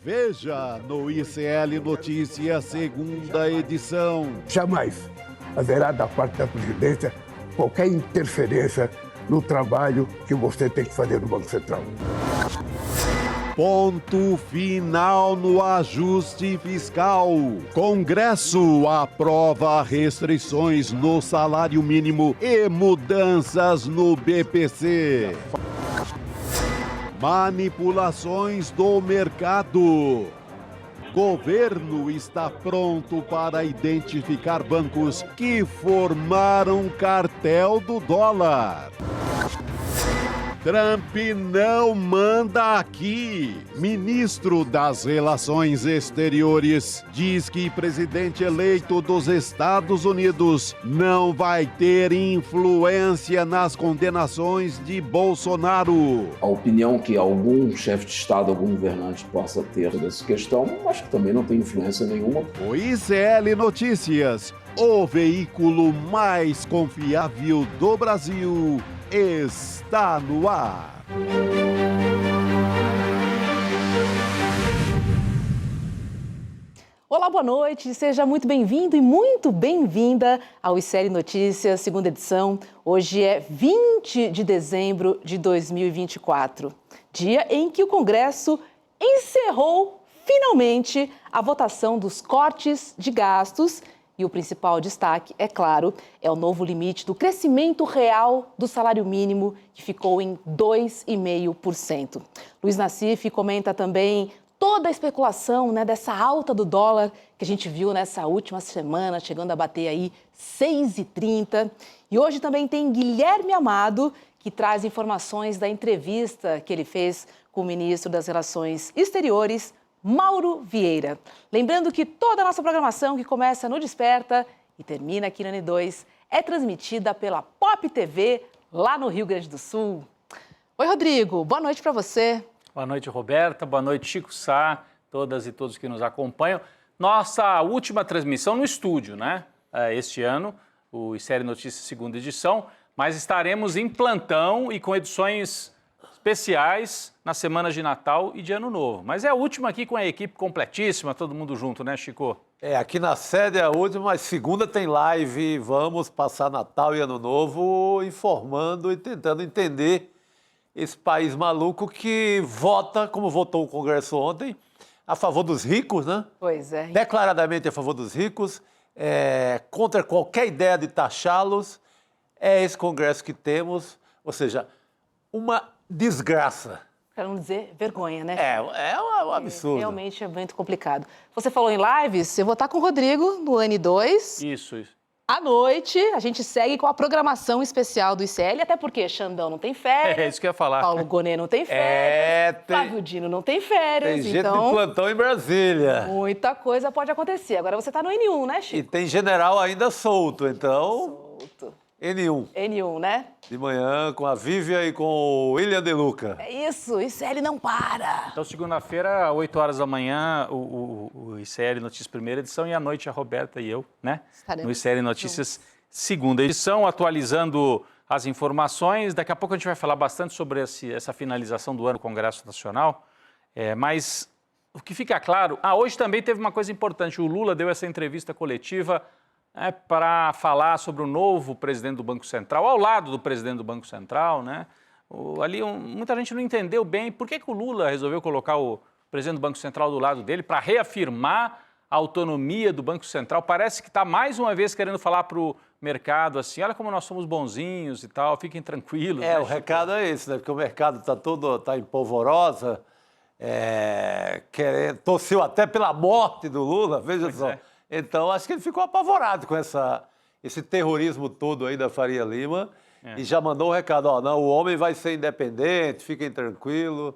Veja no ICL Notícias, segunda edição. Jamais haverá da parte da presidência qualquer interferência no trabalho que você tem que fazer no Banco Central. Ponto final no ajuste fiscal. Congresso aprova restrições no salário mínimo e mudanças no BPC. Manipulações do mercado. Governo está pronto para identificar bancos que formaram cartel do dólar. Trump não manda aqui. Ministro das Relações Exteriores diz que presidente eleito dos Estados Unidos não vai ter influência nas condenações de Bolsonaro. A opinião que algum chefe de Estado, algum governante possa ter dessa questão, acho que também não tem influência nenhuma. O ICL Notícias, o veículo mais confiável do Brasil, está no ar. Olá, boa noite. Seja muito bem-vindo e muito bem-vinda ao ICL Notícias, segunda edição. Hoje é 20 de dezembro de 2024, dia em que o Congresso encerrou finalmente a votação dos cortes de gastos. E o principal destaque, é claro, é o novo limite do crescimento real do salário mínimo, que ficou em 2,5%. Luiz Nassif comenta também toda a especulação, dessa alta do dólar que a gente viu nessa última semana, chegando a bater aí 6,30. E hoje também tem Guilherme Amado, que traz informações da entrevista que ele fez com o ministro das Relações Exteriores, Mauro Vieira. Lembrando que toda a nossa programação, que começa no Desperta e termina aqui no N2, é transmitida pela Pop TV, lá no Rio Grande do Sul. Oi, Rodrigo, boa noite para você. Boa noite, Roberta, boa noite, Chico Sá, todas e todos que nos acompanham. Nossa última transmissão no estúdio, este ano, o ICL Notícias segunda edição, mas estaremos em plantão e com edições especiais na semana de Natal e de Ano Novo. Mas é a última aqui com a equipe completíssima, todo mundo junto, né, Chico? Aqui na sede é a última, mas segunda tem live. Vamos passar Natal e Ano Novo informando e tentando entender esse país maluco que vota, como votou o Congresso ontem, a favor dos ricos, né? Pois é. Declaradamente a favor dos ricos, contra qualquer ideia de taxá-los. É esse Congresso que temos, ou seja, uma desgraça. Para não dizer vergonha, né? É um absurdo. Realmente é muito complicado. Você falou em lives, eu vou estar com o Rodrigo no N2. Isso. À noite, a gente segue com a programação especial do ICL, até porque Xandão não tem férias. É isso que eu ia falar. Paulo Gonet não tem férias. Flávio Dino não tem férias. Tem gente então, de plantão em Brasília. muita coisa pode acontecer. Agora você está no N1, né, Chico? E tem general ainda solto, então... Solto. N1. N1, né? De manhã, com a Vívia e com o William De Luca. É isso, ICL não para. Então, segunda-feira, 8 horas da manhã, o ICL Notícias primeira edição e à noite a Roberta e eu, Estaremos no ICL Notícias segunda edição, atualizando as informações. Daqui a pouco a gente vai falar bastante sobre essa finalização do ano do Congresso Nacional, mas o que fica claro... hoje também teve uma coisa importante, o Lula deu essa entrevista coletiva para falar sobre o novo presidente do Banco Central, ao lado do presidente do Banco Central, muita gente não entendeu bem por que o Lula resolveu colocar o presidente do Banco Central do lado dele para reafirmar a autonomia do Banco Central. Parece que está mais uma vez querendo falar para o mercado assim, olha como nós somos bonzinhos e tal, fiquem tranquilos. O recado é esse, porque o mercado está em polvorosa, torceu até pela morte do Lula, veja só. Então, acho que ele ficou apavorado com esse terrorismo todo aí da Faria Lima e já mandou um recado, o homem vai ser independente, fiquem tranquilos.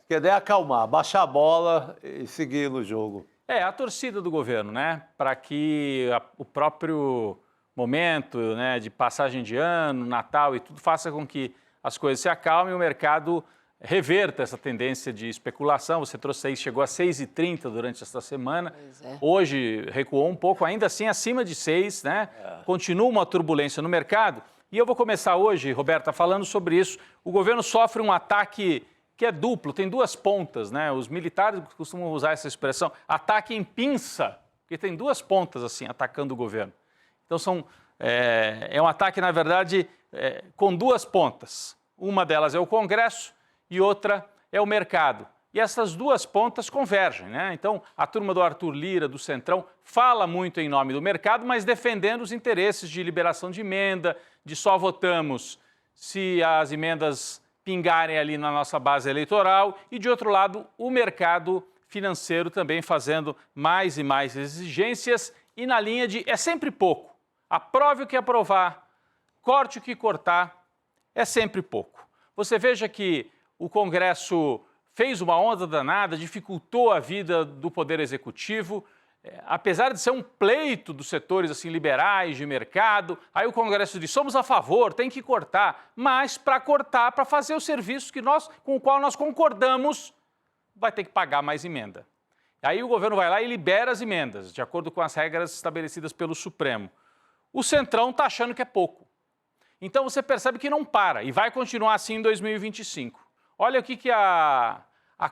Quer dizer, acalmar, baixar a bola e seguir no jogo. A torcida do governo, para que o próprio momento, de passagem de ano, Natal e tudo, faça com que as coisas se acalmem e o mercado reverta essa tendência de especulação. Você trouxe aí, chegou a 6,30 durante esta semana. Hoje recuou um pouco, ainda assim acima de 6, Continua uma turbulência no mercado. E eu vou começar hoje, Roberta, falando sobre isso. O governo sofre um ataque que é duplo, tem duas pontas, né? Os militares costumam usar essa expressão, ataque em pinça, porque tem duas pontas assim, atacando o governo. Então é um ataque, na verdade, com duas pontas. Uma delas é o Congresso e outra é o mercado. E essas duas pontas convergem, né? Então, a turma do Arthur Lira, do Centrão, fala muito em nome do mercado, mas defendendo os interesses de liberação de emenda, de só votamos se as emendas pingarem ali na nossa base eleitoral. E, de outro lado, o mercado financeiro também fazendo mais e mais exigências e na linha de é sempre pouco. Aprove o que aprovar, corte o que cortar, é sempre pouco. Você veja que o Congresso fez uma onda danada, dificultou a vida do Poder Executivo, apesar de ser um pleito dos setores assim, liberais de mercado, aí o Congresso diz, somos a favor, tem que cortar, mas para cortar, para fazer o serviço com o qual nós concordamos, vai ter que pagar mais emenda. Aí o governo vai lá e libera as emendas, de acordo com as regras estabelecidas pelo Supremo. O Centrão está achando que é pouco. Então você percebe que não para e vai continuar assim em 2025. Olha o que a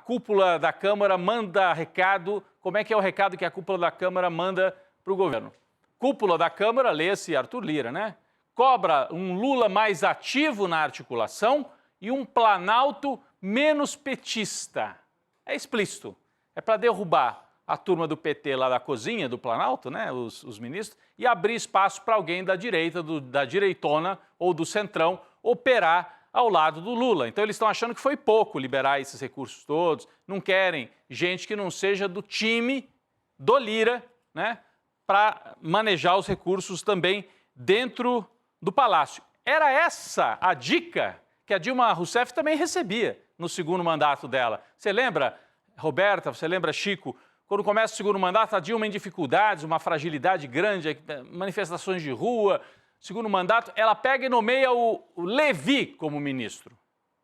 cúpula da Câmara manda recado, como é que é o recado que a cúpula da Câmara manda para o governo. Cúpula da Câmara, lê-se Arthur Lira, né? Cobra um Lula mais ativo na articulação e um Planalto menos petista. É explícito. É para derrubar a turma do PT lá da cozinha, do Planalto, né? Os ministros, e abrir espaço para alguém da direita, da direitona ou do centrão operar ao lado do Lula. Então eles estão achando que foi pouco liberar esses recursos todos, não querem gente que não seja do time do Lira, né, para manejar os recursos também dentro do Palácio. Era essa a dica que a Dilma Rousseff também recebia no segundo mandato dela. Você lembra, Roberta, você lembra, Chico, quando começa o segundo mandato, a Dilma em dificuldades, uma fragilidade grande, manifestações de rua. Segundo mandato, ela pega e nomeia o Levi como ministro,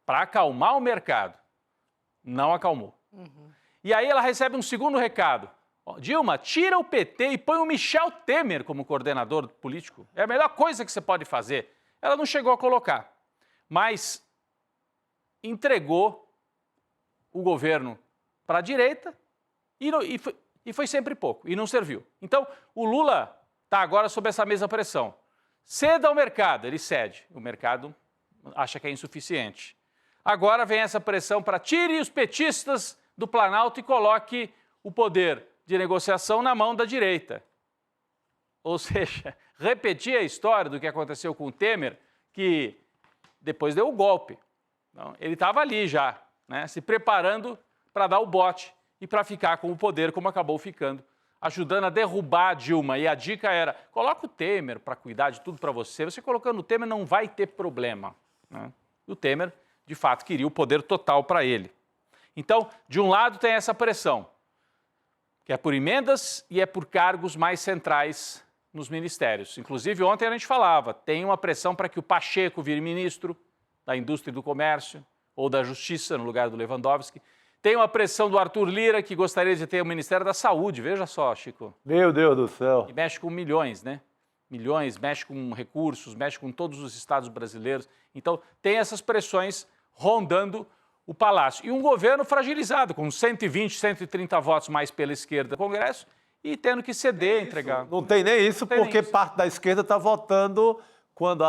para acalmar o mercado. Não acalmou. E aí ela recebe um segundo recado. Dilma, tira o PT e põe o Michel Temer como coordenador político. É a melhor coisa que você pode fazer. Ela não chegou a colocar, mas entregou o governo para a direita e foi sempre pouco, e não serviu. Então, o Lula está agora sob essa mesma pressão. Ceda ao mercado, ele cede. O mercado acha que é insuficiente. Agora vem essa pressão para tire os petistas do Planalto e coloque o poder de negociação na mão da direita. Ou seja, repetir a história do que aconteceu com o Temer, que depois deu o golpe. Então, ele estava ali já, né, se preparando para dar o bote e para ficar com o poder como acabou ficando, ajudando a derrubar a Dilma. E a dica era, coloca o Temer para cuidar de tudo para você. Você colocando o Temer não vai ter problema. Né? E o Temer, de fato, queria o poder total para ele. Então, de um lado tem essa pressão, que é por emendas e é por cargos mais centrais nos ministérios. Inclusive, ontem a gente falava, tem uma pressão para que o Pacheco vire ministro da Indústria e do Comércio ou da Justiça, no lugar do Lewandowski. Tem uma pressão do Arthur Lira, que gostaria de ter o Ministério da Saúde. Veja só, Chico. Meu Deus do céu. E mexe com milhões, né? Milhões, mexe com recursos, mexe com todos os estados brasileiros. Então, tem essas pressões rondando o Palácio. E um governo fragilizado, com 120, 130 votos mais pela esquerda do Congresso e tendo que ceder, entregar. Não tem nem isso, tem porque nem isso. parte da esquerda está votando quando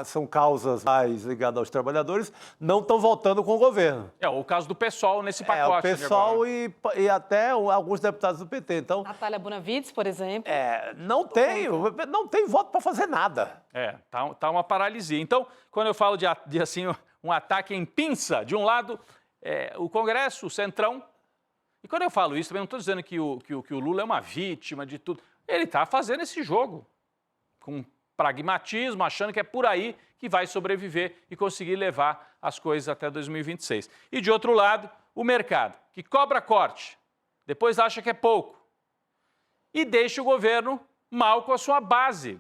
são causas mais ligadas aos trabalhadores, não estão votando com o governo. É o caso do PSOL nesse pacote. O PSOL e até alguns deputados do PT. Então, Natália Bonavides, por exemplo. não tem voto para fazer nada. Tá uma paralisia. Então, quando eu falo de assim, um ataque em pinça, de um lado, o Congresso, o Centrão, e quando eu falo isso, também não estou dizendo que o Lula é uma vítima de tudo. Ele está fazendo esse jogo com pragmatismo, achando que é por aí que vai sobreviver e conseguir levar as coisas até 2026. E, de outro lado, o mercado, que cobra corte, depois acha que é pouco e deixa o governo mal com a sua base.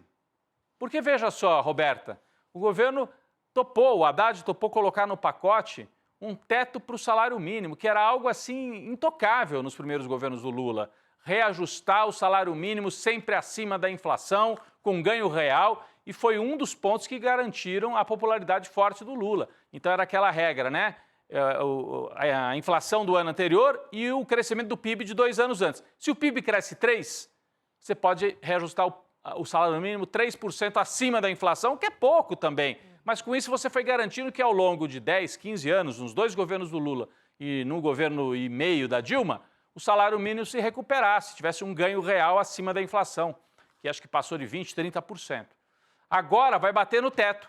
Porque, veja só, Roberta, o governo o Haddad topou colocar no pacote um teto para o salário mínimo, que era algo assim intocável nos primeiros governos do Lula. Reajustar o salário mínimo sempre acima da inflação, com ganho real, e foi um dos pontos que garantiram a popularidade forte do Lula. Então era aquela regra, né? a inflação do ano anterior e o crescimento do PIB de 2 anos antes. Se o PIB cresce 3%, você pode reajustar o salário mínimo 3% acima da inflação, que é pouco também. Mas com isso você foi garantindo que ao longo de 10, 15 anos, nos 2 governos do Lula e no governo e meio da Dilma, o salário mínimo se recuperasse, tivesse um ganho real acima da inflação, que acho que passou de 20%, 30%. Agora vai bater no teto.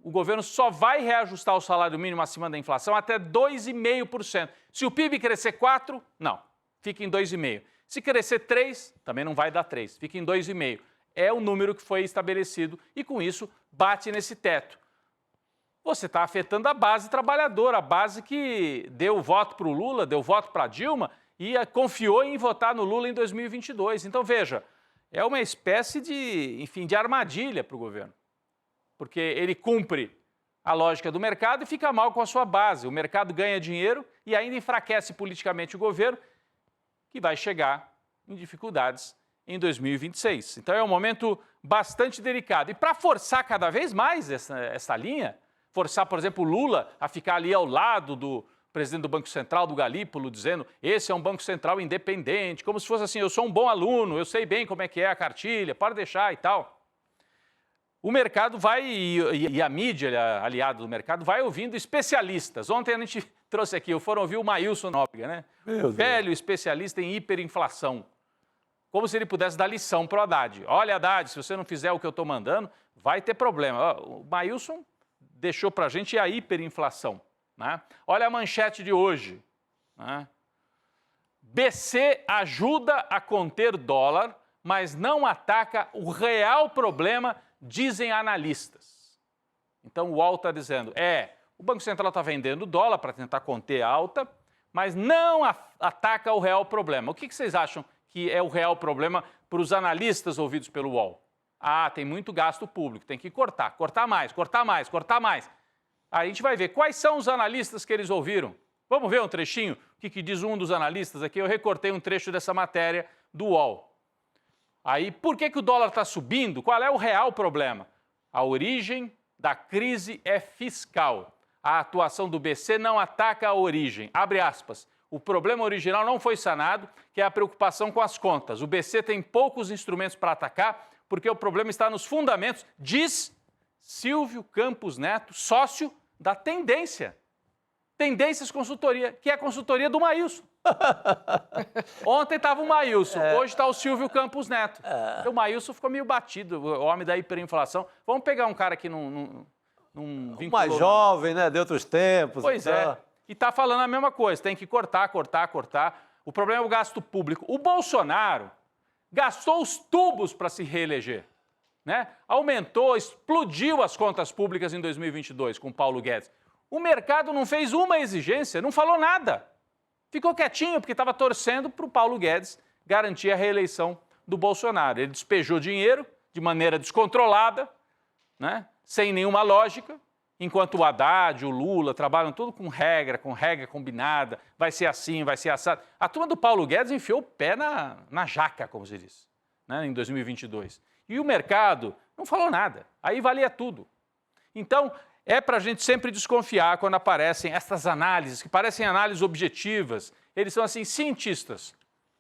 O governo só vai reajustar o salário mínimo acima da inflação até 2,5%. Se o PIB crescer 4%, não, fica em 2,5%. Se crescer 3%, também não vai dar 3%, fica em 2,5%. É o número que foi estabelecido e, com isso, bate nesse teto. Você está afetando a base trabalhadora, a base que deu voto para o Lula, deu voto para a Dilma e confiou em votar no Lula em 2022. Então, veja, é uma espécie de armadilha para o governo. Porque ele cumpre a lógica do mercado e fica mal com a sua base. O mercado ganha dinheiro e ainda enfraquece politicamente o governo, que vai chegar em dificuldades em 2026. Então é um momento bastante delicado. E para forçar cada vez mais essa linha, forçar, por exemplo, o Lula a ficar ali ao lado do presidente do Banco Central, do Galípolo, dizendo esse é um Banco Central independente, como se fosse assim, eu sou um bom aluno, eu sei bem como é que é a cartilha, pode deixar e tal. O mercado vai, e a mídia, aliado do mercado, vai ouvindo especialistas. Ontem a gente trouxe aqui, foram ouvir o Maílson Nóbrega, né? Velho especialista em hiperinflação. Como se ele pudesse dar lição para o Haddad. Olha, Haddad, se você não fizer o que eu estou mandando, vai ter problema. O Maílson deixou para a gente a hiperinflação. Né? Olha a manchete de hoje. Né? BC ajuda a conter dólar, mas não ataca o real problema, dizem analistas. Então o UOL está dizendo, o Banco Central está vendendo dólar para tentar conter a alta, mas não ataca o real problema. O que vocês acham que é o real problema para os analistas ouvidos pelo UOL? Tem muito gasto público, tem que cortar mais. Aí a gente vai ver quais são os analistas que eles ouviram. Vamos ver um trechinho? O que diz um dos analistas aqui? Eu recortei um trecho dessa matéria do UOL. Aí, por que o dólar está subindo? Qual é o real problema? A origem da crise é fiscal. A atuação do BC não ataca a origem. Abre aspas. O problema original não foi sanado, que é a preocupação com as contas. O BC tem poucos instrumentos para atacar, porque o problema está nos fundamentos, diz Silvio Campos Neto, sócio da Tendência. Tendências Consultoria, que é a consultoria do Maílson. Ontem estava o Maílson, hoje está o Silvio Campos Neto. O Maílson ficou meio batido, o homem da hiperinflação. Vamos pegar um cara que não mais jovem, né? De outros tempos. Pois é. E está falando a mesma coisa, tem que cortar. O problema é o gasto público. O Bolsonaro gastou os tubos para se reeleger. Né? Aumentou, explodiu as contas públicas em 2022 com Paulo Guedes. O mercado não fez uma exigência, não falou nada. Ficou quietinho porque estava torcendo para o Paulo Guedes garantir a reeleição do Bolsonaro. Ele despejou dinheiro de maneira descontrolada, né? Sem nenhuma lógica, enquanto o Haddad, o Lula trabalham tudo com regra combinada, vai ser assim, vai ser assado. A turma do Paulo Guedes enfiou o pé na jaca, como se diz, né? Em 2022. E o mercado não falou nada, aí valia tudo. Então, é para a gente sempre desconfiar quando aparecem essas análises, que parecem análises objetivas. Eles são, assim, cientistas,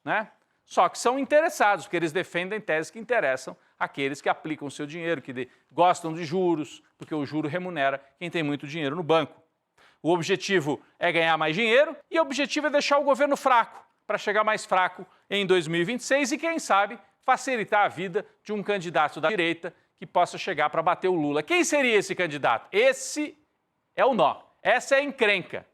né? Só que são interessados, porque eles defendem teses que interessam àqueles que aplicam o seu dinheiro, que gostam de juros, porque o juro remunera quem tem muito dinheiro no banco. O objetivo é ganhar mais dinheiro e o objetivo é deixar o governo fraco, para chegar mais fraco em 2026 e, quem sabe, facilitar a vida de um candidato da direita que possa chegar para bater o Lula. Quem seria esse candidato? Esse é o nó, essa é a encrenca.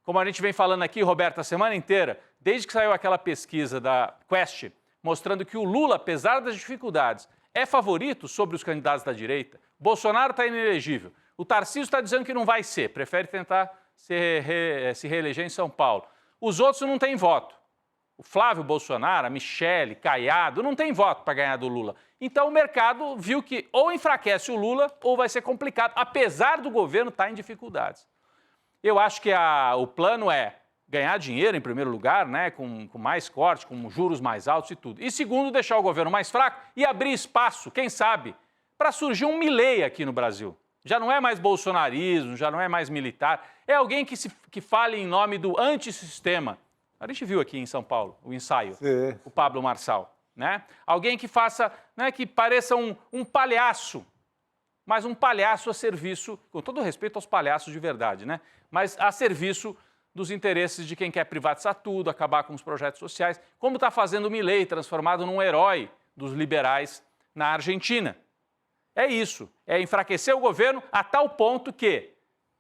Como a gente vem falando aqui, Roberto, a semana inteira, desde que saiu aquela pesquisa da Quest, mostrando que o Lula, apesar das dificuldades, é favorito sobre os candidatos da direita. Bolsonaro está inelegível. O Tarcísio está dizendo que não vai ser, prefere tentar se reeleger em São Paulo. Os outros não têm voto. O Flávio Bolsonaro, a Michele, Caiado, não tem voto para ganhar do Lula. Então o mercado viu que ou enfraquece o Lula ou vai ser complicado, apesar do governo estar em dificuldades. Eu acho que o plano é ganhar dinheiro em primeiro lugar, né, com mais corte, com juros mais altos e tudo. E segundo, deixar o governo mais fraco e abrir espaço, quem sabe, para surgir um Milei aqui no Brasil. Já não é mais bolsonarismo, já não é mais militar. É alguém que fale em nome do antissistema. A gente viu aqui em São Paulo o ensaio, Sim. o Pablo Marçal. Né? Alguém que faça, né, que pareça um palhaço, mas um palhaço a serviço, com todo respeito aos palhaços de verdade, né? Mas a serviço dos interesses de quem quer privatizar tudo, acabar com os projetos sociais, como está fazendo o Milei, transformado num herói dos liberais na Argentina. É isso, é enfraquecer o governo a tal ponto que,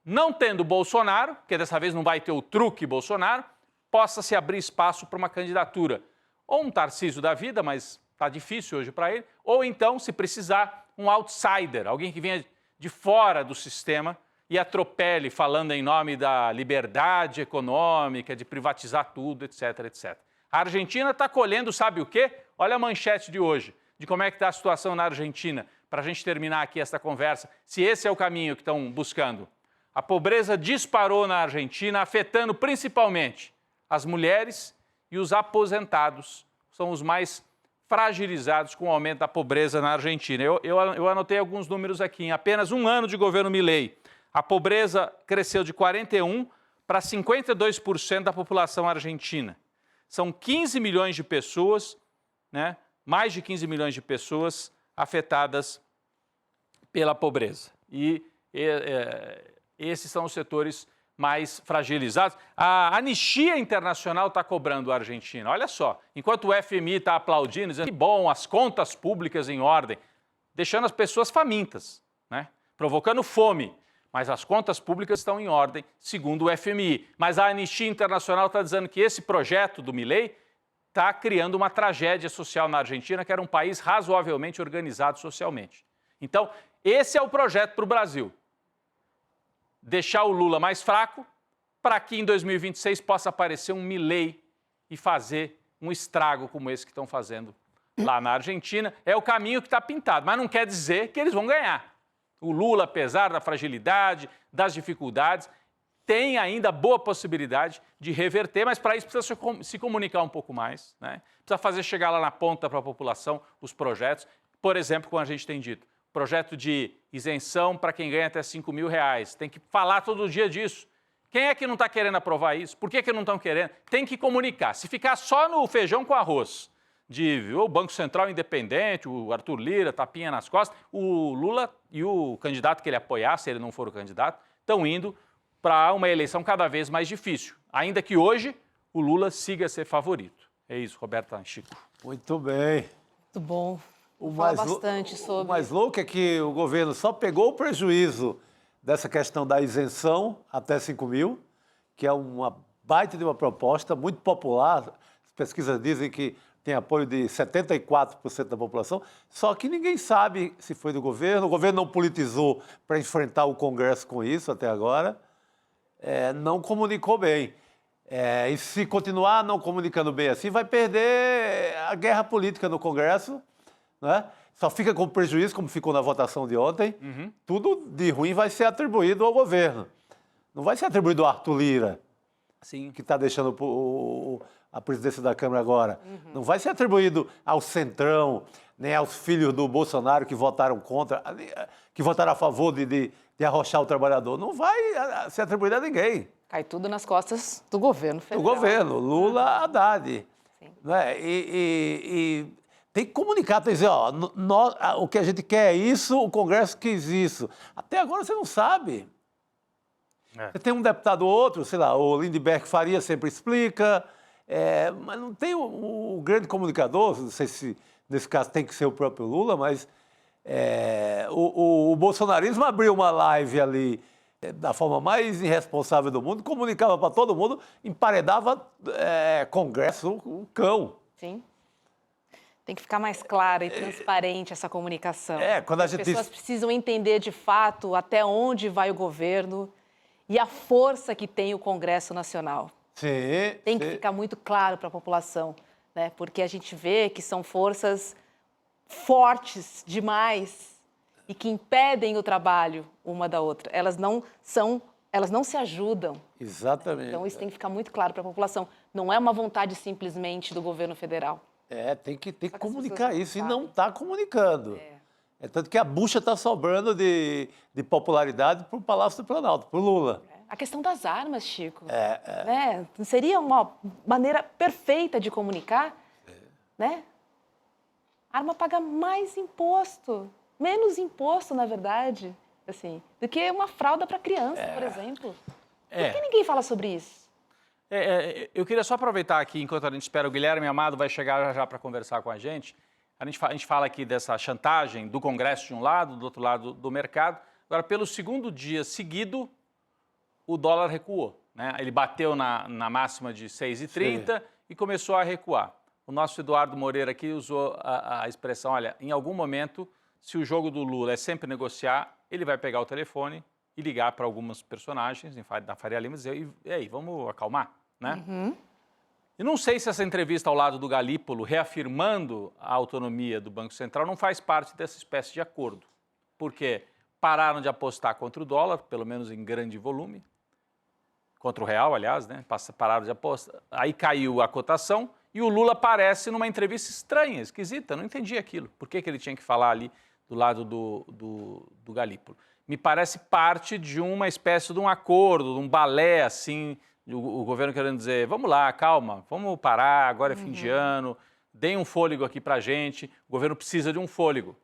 não tendo Bolsonaro, que dessa vez não vai ter o truque Bolsonaro, possa se abrir espaço para uma candidatura. Ou um Tarcísio da vida, mas está difícil hoje para ele, ou então, se precisar, um outsider, alguém que venha de fora do sistema e atropele falando em nome da liberdade econômica, de privatizar tudo, etc, etc. A Argentina está colhendo, sabe o quê? Olha a manchete de hoje, de como é que está a situação na Argentina, para a gente terminar aqui essa conversa, se esse é o caminho que estão buscando. A pobreza disparou na Argentina, afetando principalmente as mulheres e os aposentados, são os mais fragilizados com o aumento da pobreza na Argentina. Eu anotei alguns números aqui. Em apenas um ano de governo Milei, a pobreza cresceu de 41% para 52% da população argentina. São 15 milhões de pessoas, né, mais de 15 milhões de pessoas afetadas pela pobreza. E esses são os setores mais fragilizados. A Anistia Internacional está cobrando a Argentina. Olha só, enquanto o FMI está aplaudindo, dizendo que bom, as contas públicas em ordem, deixando as pessoas famintas, né? Provocando fome. Mas as contas públicas estão em ordem, segundo o FMI. Mas a Anistia Internacional está dizendo que esse projeto do Milei está criando uma tragédia social na Argentina, que era um país razoavelmente organizado socialmente. Então, esse é o projeto para o Brasil. Deixar o Lula mais fraco, para que em 2026 possa aparecer um Milei e fazer um estrago como esse que estão fazendo lá na Argentina. É o caminho que está pintado, mas não quer dizer que eles vão ganhar. O Lula, apesar da fragilidade, das dificuldades, tem ainda boa possibilidade de reverter, mas para isso precisa se comunicar um pouco mais, né? Precisa fazer chegar lá na ponta para a população os projetos. Por exemplo, como a gente tem dito, projeto de isenção para quem ganha até R$5.000. Tem que falar todo dia disso. Quem é que não está querendo aprovar isso? Por que não estão querendo? Tem que comunicar. Se ficar só no feijão com arroz, de o Banco Central independente, o Arthur Lira, tapinha nas costas, o Lula e o candidato que ele apoiar, se ele não for o candidato, estão indo para uma eleição cada vez mais difícil. Ainda que hoje o Lula siga a ser favorito. É isso, Roberta Chico. Muito bem. Muito bom. O mais louco é que o governo só pegou o prejuízo dessa questão da isenção até 5 mil, que é uma baita de uma proposta muito popular. As pesquisas dizem que tem apoio de 74% da população, só que ninguém sabe se foi do governo. O governo não politizou para enfrentar o Congresso com isso até agora, não comunicou bem. E se continuar não comunicando bem assim, vai perder a guerra política no Congresso, né? Só fica com prejuízo, como ficou na votação de ontem. Tudo de ruim vai ser atribuído ao governo. Não vai ser atribuído ao Arthur Lira, Sim. que está deixando a presidência da Câmara agora. Não vai ser atribuído ao Centrão, nem aos filhos do Bolsonaro que votaram contra, que votaram a favor de arrochar o trabalhador. Não vai ser atribuído a ninguém. Cai tudo nas costas do governo federal. Do governo, Lula, Haddad. Sim. Né? E tem que comunicar, tem que dizer, ó, o que a gente quer é isso, o Congresso quis isso. Até agora você não sabe. Você tem um deputado ou outro, sei lá, o Lindeberg Faria sempre explica, mas não tem o grande comunicador, não sei se nesse caso tem que ser o próprio Lula, mas o bolsonarismo abriu uma live ali da forma mais irresponsável do mundo, comunicava para todo mundo, emparedava Congresso, o cão. Sim. Tem que ficar mais clara e transparente essa comunicação. Quando a gente As pessoas precisam entender de fato até onde vai o governo e a força que tem o Congresso Nacional. Sim. Tem que ficar muito claro para a população, né? Porque a gente vê que são forças fortes demais e que impedem o trabalho uma da outra. Elas não se ajudam. Exatamente. Então isso tem que ficar muito claro para a população. Não é uma vontade simplesmente do governo federal. Tem que comunicar isso e não está comunicando. É tanto que a bucha está sobrando de popularidade para o Palácio do Planalto, para o Lula. A questão das armas, Chico. Né? Seria uma maneira perfeita de comunicar, né? A arma paga mais imposto, menos imposto, na verdade, assim, do que uma fralda para criança, por exemplo. Por que ninguém fala sobre isso? Eu queria só aproveitar aqui, enquanto a gente espera, o Guilherme Amado vai chegar já para conversar com a gente. A gente fala aqui dessa chantagem do Congresso de um lado, do outro lado do mercado. Agora, pelo segundo dia seguido, o dólar recuou, né? Ele bateu na máxima de 6,30 e começou a recuar. O nosso Eduardo Moreira aqui usou a expressão, olha, em algum momento, se o jogo do Lula é sempre negociar, ele vai pegar o telefone e ligar para alguns personagens da Faria Lima e dizer, e aí, vamos acalmar, né? Eu não sei se essa entrevista ao lado do Galípolo, reafirmando a autonomia do Banco Central, não faz parte dessa espécie de acordo. Porque pararam de apostar contra o dólar, pelo menos em grande volume, contra o real, aliás, né? Pararam de apostar. Aí caiu a cotação e o Lula aparece numa entrevista estranha, esquisita, não entendi aquilo. Por que ele tinha que falar ali do lado do Galípolo? Me parece parte de uma espécie de um acordo, de um balé, assim, o governo querendo dizer, vamos lá, calma, vamos parar, agora é fim de ano, deem um fôlego aqui para a gente, o governo precisa de um fôlego.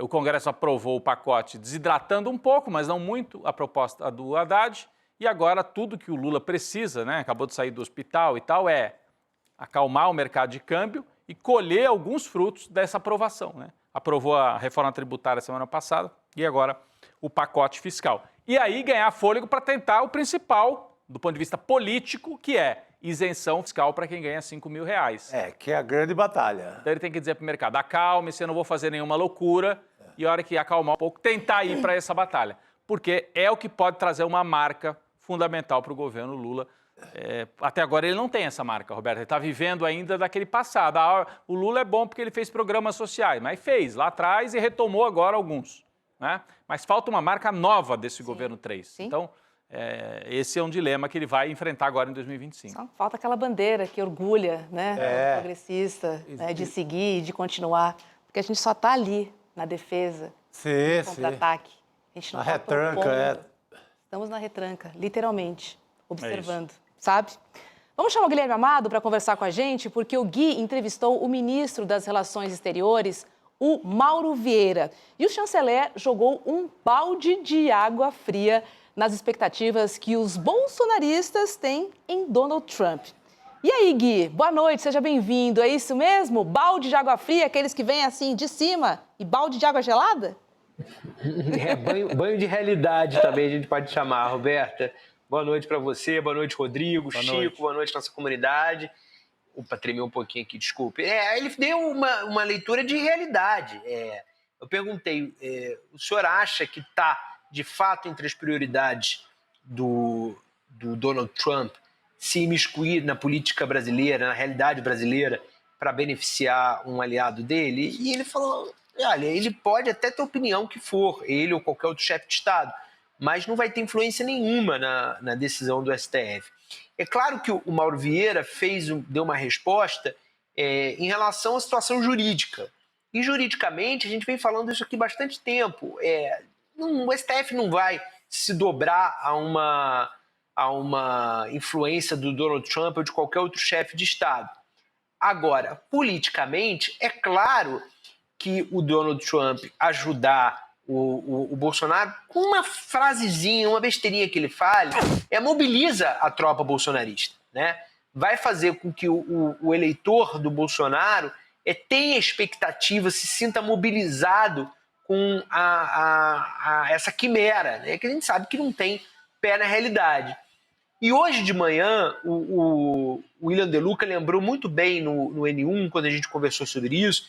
O Congresso aprovou o pacote desidratando um pouco, mas não muito, a proposta do Haddad, e agora tudo que o Lula precisa, né, acabou de sair do hospital e tal, é acalmar o mercado de câmbio e colher alguns frutos dessa aprovação, né? Aprovou a reforma tributária semana passada e agora o pacote fiscal. E aí ganhar fôlego para tentar o principal, do ponto de vista político, que é isenção fiscal para quem ganha R$5 mil. Que é a grande batalha. Então ele tem que dizer para o mercado, acalme-se, eu não vou fazer nenhuma loucura, e a hora que acalmar um pouco, tentar ir para essa batalha. Porque é o que pode trazer uma marca fundamental para o governo Lula. Até agora ele não tem essa marca, Roberto. Ele está vivendo ainda daquele passado. O Lula é bom porque ele fez programas sociais, mas fez lá atrás e retomou agora alguns, né? Mas falta uma marca nova desse governo 3. Sim. Então, esse é um dilema que ele vai enfrentar agora em 2025. Só falta aquela bandeira que orgulha, né, o progressista, né, de seguir, de continuar. Porque a gente só está ali, na defesa, no contra-ataque. A gente não na retranca, Estamos na retranca, literalmente, observando, sabe? Vamos chamar o Guilherme Amado para conversar com a gente, porque o Gui entrevistou o ministro das Relações Exteriores, o Mauro Vieira. E o chanceler jogou um balde de água fria nas expectativas que os bolsonaristas têm em Donald Trump. E aí, Gui, boa noite, seja bem-vindo. É isso mesmo? Balde de água fria, aqueles que vêm assim de cima, e balde de água gelada? Banho de realidade também a gente pode chamar, Roberta. Boa noite para você, boa noite, Rodrigo, Chico, boa noite nossa comunidade. Opa, tremeu um pouquinho aqui, desculpe. Ele deu uma leitura de realidade. Eu perguntei, o senhor acha que está, de fato, entre as prioridades do Donald Trump se imiscuir na política brasileira, na realidade brasileira, para beneficiar um aliado dele? E ele falou, olha, ele pode até ter opinião que for, ele ou qualquer outro chefe de Estado, mas não vai ter influência nenhuma na decisão do STF. É claro que o Mauro Vieira deu uma resposta em relação à situação jurídica. E juridicamente, a gente vem falando isso aqui há bastante tempo. O STF não vai se dobrar a uma influência do Donald Trump ou de qualquer outro chefe de Estado. Agora, politicamente, é claro que o Donald Trump ajudar o Bolsonaro, com uma frasezinha, uma besteirinha que ele fale, mobiliza a tropa bolsonarista, né? Vai fazer com que o eleitor do Bolsonaro tenha expectativa, se sinta mobilizado com essa quimera, né? Que a gente sabe que não tem pé na realidade. E hoje de manhã, o William De Luca lembrou muito bem no N1, quando a gente conversou sobre isso,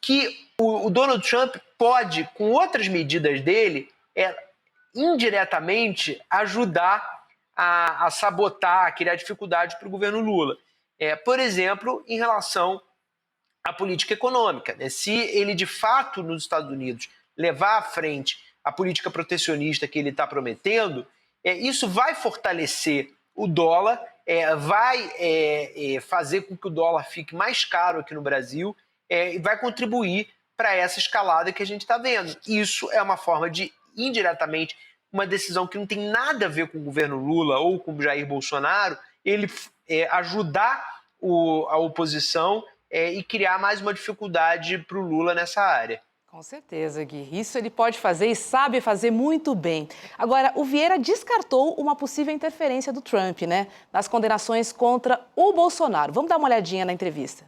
que o Donald Trump pode, com outras medidas dele, indiretamente ajudar a sabotar, a criar dificuldade para o governo Lula. Por exemplo, em relação à política econômica, né? Se ele, de fato, nos Estados Unidos, levar à frente a política protecionista que ele está prometendo, isso vai fortalecer o dólar, vai fazer com que o dólar fique mais caro aqui no Brasil, e vai contribuir para essa escalada que a gente está vendo. Isso é uma forma de, indiretamente, uma decisão que não tem nada a ver com o governo Lula ou com o Jair Bolsonaro, ele ajudar a oposição e criar mais uma dificuldade para o Lula nessa área. Com certeza, Gui. Isso ele pode fazer e sabe fazer muito bem. Agora, o Vieira descartou uma possível interferência do Trump, né, nas condenações contra o Bolsonaro. Vamos dar uma olhadinha na entrevista.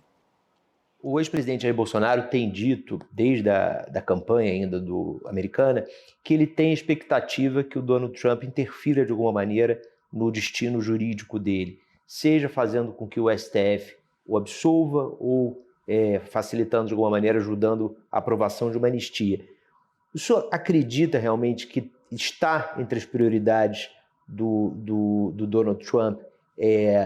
O ex-presidente Jair Bolsonaro tem dito, desde a campanha ainda americana, que ele tem expectativa que o Donald Trump interfira de alguma maneira no destino jurídico dele, seja fazendo com que o STF o absolva ou facilitando de alguma maneira, ajudando a aprovação de uma anistia. O senhor acredita realmente que está entre as prioridades do Donald Trump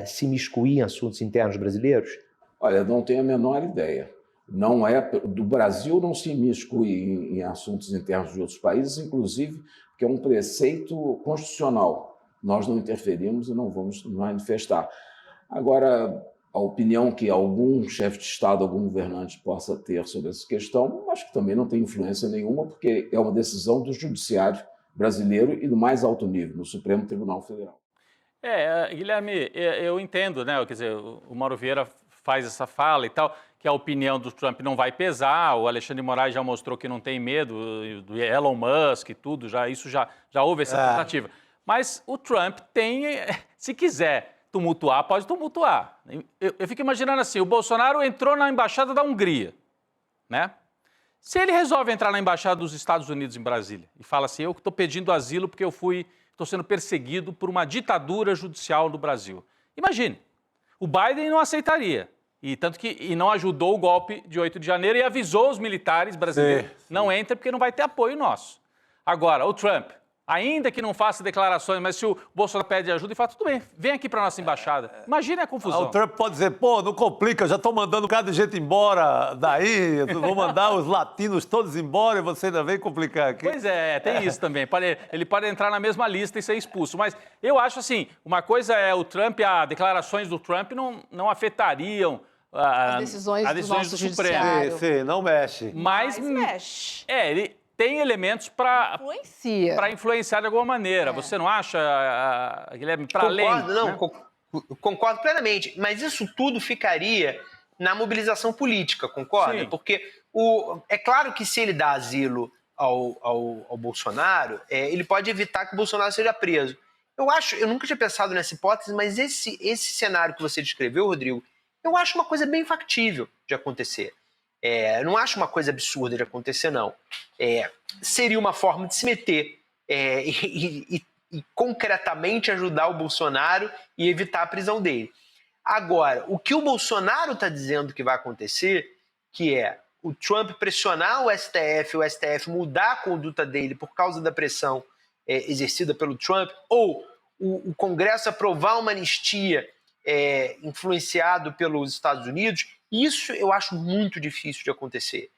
se imiscuir em assuntos internos brasileiros? Olha, não tenho a menor ideia. Não é do Brasil não se imiscui em assuntos internos de outros países, inclusive porque é um preceito constitucional. Nós não interferimos e não vamos manifestar. Agora, a opinião que algum chefe de Estado, algum governante possa ter sobre essa questão, acho que também não tem influência nenhuma, porque é uma decisão do judiciário brasileiro e do mais alto nível, no Supremo Tribunal Federal. Guilherme, eu entendo, né? Quer dizer, o Mauro Vieira faz essa fala e tal, que a opinião do Trump não vai pesar, o Alexandre de Moraes já mostrou que não tem medo do Elon Musk e tudo, já houve essa tentativa. Mas o Trump tem, se quiser tumultuar, pode tumultuar. Eu fico imaginando assim, o Bolsonaro entrou na Embaixada da Hungria, né? Se ele resolve entrar na Embaixada dos Estados Unidos em Brasília e fala assim, eu estou pedindo asilo porque estou sendo perseguido por uma ditadura judicial no Brasil. Imagine, o Biden não aceitaria, e não ajudou o golpe de 8 de janeiro e avisou os militares brasileiros, não entra porque não vai ter apoio nosso. Agora, o Trump, ainda que não faça declarações, mas se o Bolsonaro pede ajuda e fala, tudo bem, vem aqui para a nossa embaixada. Imagina a confusão. O Trump pode dizer, não complica, eu já estou mandando um bocado de gente embora daí, eu vou mandar os latinos todos embora e você ainda vem complicar aqui. Pois tem isso também. Ele pode entrar na mesma lista e ser expulso. Mas eu acho assim, uma coisa é o Trump, as declarações do Trump não afetariam as decisões do Supremo. Sim, não mexe. Mas mexe. Ele tem elementos para influenciar de alguma maneira. Você não acha, Guilherme, para além? Concordo plenamente. Mas isso tudo ficaria na mobilização política, concorda? Sim. Porque é claro que se ele dá asilo ao Bolsonaro, ele pode evitar que o Bolsonaro seja preso. Eu nunca tinha pensado nessa hipótese, mas esse cenário que você descreveu, Rodrigo, eu acho uma coisa bem factível de acontecer. Não acho uma coisa absurda de acontecer, não. Seria uma forma de se meter e concretamente ajudar o Bolsonaro e evitar a prisão dele. Agora, o que o Bolsonaro está dizendo que vai acontecer, que é o Trump pressionar o STF mudar a conduta dele por causa da pressão exercida pelo Trump, ou o Congresso aprovar uma anistia influenciado pelos Estados Unidos, isso eu acho muito difícil de acontecer.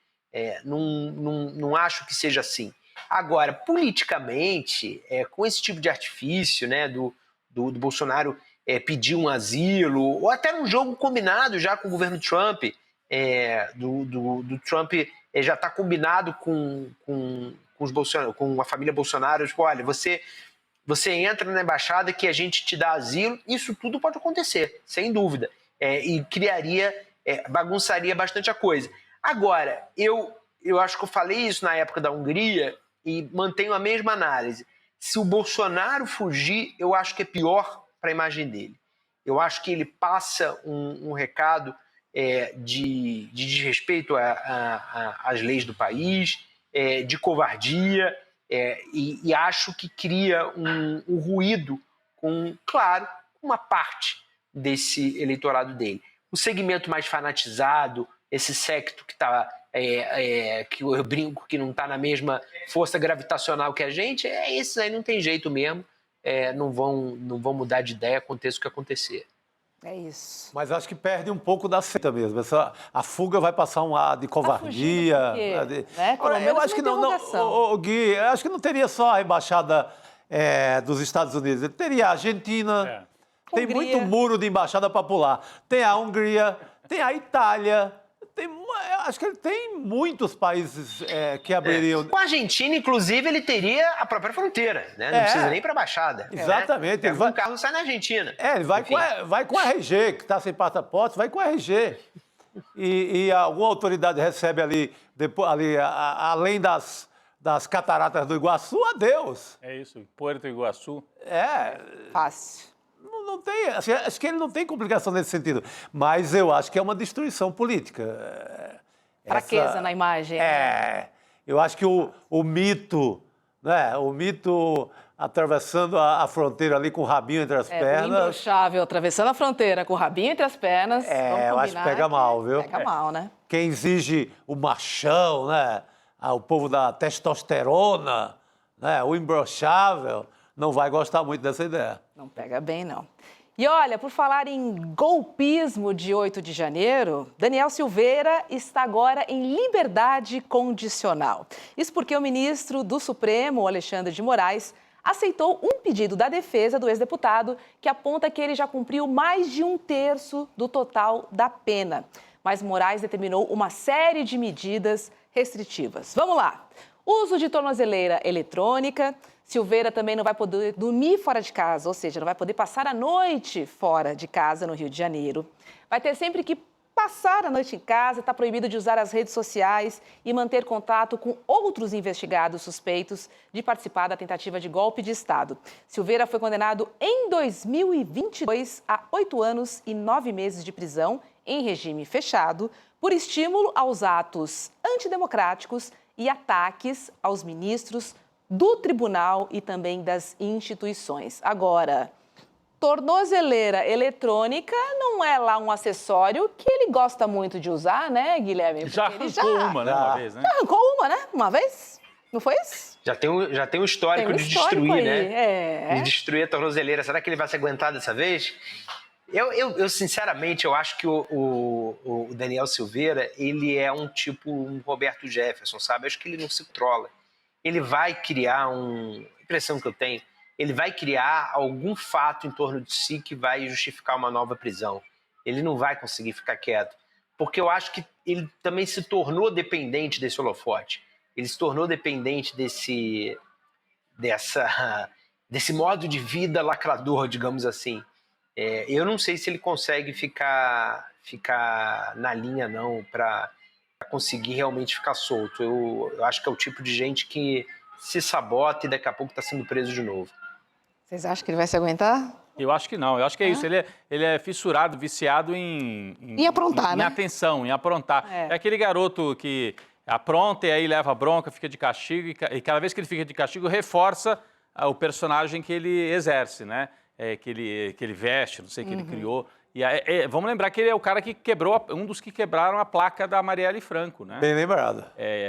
Não acho que seja assim. Agora, politicamente, com esse tipo de artifício, né, do Bolsonaro pedir um asilo, ou até um jogo combinado já com o governo Trump, do Trump já está combinado com os Bolsonaro, com a família Bolsonaro, tipo, olha, você entra na embaixada que a gente te dá asilo, isso tudo pode acontecer, sem dúvida, e bagunçaria bastante a coisa. Agora, eu acho que eu falei isso na época da Hungria e mantenho a mesma análise. Se o Bolsonaro fugir, eu acho que é pior para a imagem dele. Eu acho que ele passa um recado de desrespeito às leis do país, de covardia, e acho que cria um ruído com, claro, uma parte desse eleitorado dele. O segmento mais fanatizado, esse secto que está, que eu brinco que não está na mesma força gravitacional que a gente, esses aí não tem jeito mesmo, não vão mudar de ideia, aconteça o que acontecer. É isso. Mas acho que perde um pouco da seita mesmo. A fuga vai passar um ar de covardia. Né? Eu acho que não, Gui, eu acho que não teria só a embaixada dos Estados Unidos. Teria a Argentina. Tem muito muro de embaixada para pular. Tem a Hungria, tem a Itália. eu acho que ele tem muitos países que abririam... Com a Argentina, inclusive, ele teria a própria fronteira, né? Não precisa nem ir para a Baixada. Exatamente. Né? Um carro sai na Argentina. Ele vai com RG, que está sem passaporte, vai com RG. E alguma autoridade recebe ali, além das cataratas do Iguaçu, adeus. É isso, Puerto Iguaçu. Fácil. Não tem, assim, acho que ele não tem complicação nesse sentido. Mas eu acho que é uma destruição política. Fraqueza na imagem. Eu acho que o mito, né? O mito atravessando a fronteira ali com o rabinho entre as pernas. O imbrochável atravessando a fronteira com o rabinho entre as pernas. Eu acho que pega mal, viu? Pega mal, né? Quem exige o machão, né? O povo da testosterona, né? O imbrochável, não vai gostar muito dessa ideia. Não pega bem, não. E olha, por falar em golpismo de 8 de janeiro, Daniel Silveira está agora em liberdade condicional. Isso porque o ministro do Supremo, Alexandre de Moraes, aceitou um pedido da defesa do ex-deputado que aponta que ele já cumpriu mais de 1/3 do total da pena. Mas Moraes determinou uma série de medidas restritivas. Vamos lá. Uso de tornozeleira eletrônica. Silveira também não vai poder dormir fora de casa, ou seja, não vai poder passar a noite fora de casa no Rio de Janeiro. Vai ter sempre que passar a noite em casa, está proibido de usar as redes sociais e manter contato com outros investigados suspeitos de participar da tentativa de golpe de Estado. Silveira foi condenado em 2022 a 8 anos e 9 meses de prisão em regime fechado por estímulo aos atos antidemocráticos e ataques aos ministros do tribunal e também das instituições. Agora, tornozeleira eletrônica não é lá um acessório que ele gosta muito de usar, né, Guilherme? Já arrancou uma, né, uma vez, né? Já arrancou uma, né? Uma vez? Não foi isso? Já tem um histórico de destruir, aí, né? De destruir a tornozeleira. Será que ele vai se aguentar dessa vez? Eu sinceramente, eu acho que o Daniel Silveira, ele é um Roberto Jefferson, sabe? Eu acho que ele não se controla. Ele vai criar a impressão que eu tenho, ele vai criar algum fato em torno de si que vai justificar uma nova prisão. Ele não vai conseguir ficar quieto, porque eu acho que ele também se tornou dependente desse holofote. Ele se tornou dependente desse modo de vida lacrador, digamos assim. Eu não sei se ele consegue ficar na linha, não, para conseguir realmente ficar solto. Eu acho que é o tipo de gente que se sabota e daqui a pouco está sendo preso de novo. Vocês acham que ele vai se aguentar? Eu acho que não. Eu acho que é isso. Ele é fissurado, viciado em aprontar, né? Em atenção, em aprontar. É aquele garoto que apronta e aí leva bronca, fica de castigo e cada vez que ele fica de castigo reforça o personagem que ele exerce, né? Que ele veste, não sei, que ele criou. E vamos lembrar que ele é o cara que quebrou, um dos que quebraram a placa da Marielle Franco, né? Bem lembrado.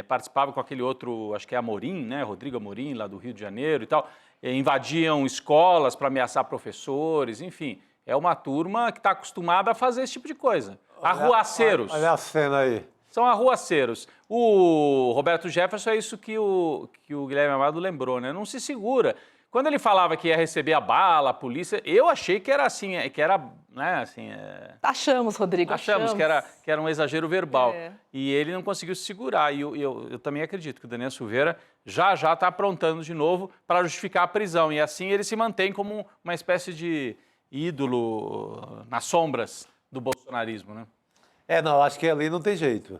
Participava com aquele outro, acho que é Amorim, né? Rodrigo Amorim, lá do Rio de Janeiro e tal. Invadiam escolas para ameaçar professores, enfim. É uma turma que está acostumada a fazer esse tipo de coisa. Arruaceiros. Olha a cena aí. São arruaceiros. O Roberto Jefferson é isso que o Guilherme Amado lembrou, né? Não se segura. Quando ele falava que ia receber a bala, a polícia, eu achei que era assim, né, assim... Achamos, Rodrigo, achamos. Que era um exagero verbal. E ele não conseguiu se segurar. E eu também acredito que o Daniel Silveira já está aprontando de novo para justificar a prisão. E assim ele se mantém como uma espécie de ídolo nas sombras do bolsonarismo, né? Não, acho que ali não tem jeito.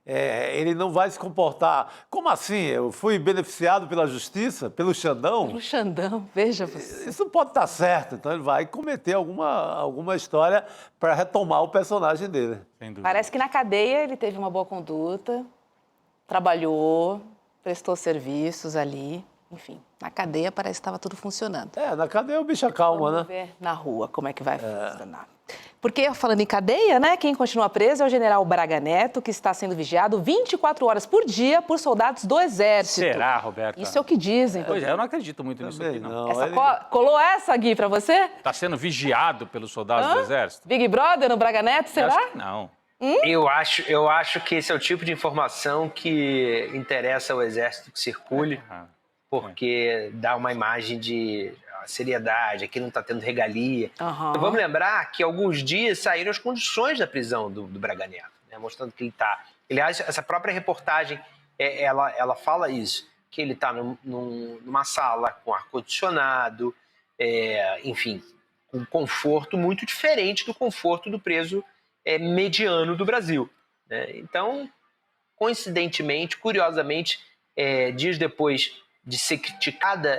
Ele não vai se comportar... Como assim? Eu fui beneficiado pela justiça, pelo Xandão? Pelo Xandão, veja você. Isso não pode estar certo. Então ele vai cometer alguma história para retomar o personagem dele. Sem dúvida. Parece que na cadeia ele teve uma boa conduta, trabalhou, prestou serviços ali, enfim. Na cadeia parece que estava tudo funcionando. Na cadeia o bicho acalma, Vamos ver na rua como é que vai funcionar. Porque, falando em cadeia, né, quem continua preso é o general Braga Neto, que está sendo vigiado 24 horas por dia por soldados do Exército. Será, Roberto? Isso é o que dizem. Pois eu não acredito muito nisso aqui, não. Colou essa, Gui, pra você? Está sendo vigiado pelos soldados do Exército? Big Brother no Braga Neto, será? Eu acho que não. Eu acho que esse é o tipo de informação que interessa ao Exército que circule, porque dá uma imagem de seriedade, aqui não está tendo regalia. Então, vamos lembrar que alguns dias saíram as condições da prisão do Braga Neto, né, mostrando que ele está Aliás, essa própria reportagem, ela fala isso, que ele está numa sala com ar-condicionado, enfim, com conforto muito diferente do conforto do preso mediano do Brasil, né? Então, coincidentemente, curiosamente, dias depois de ser criticada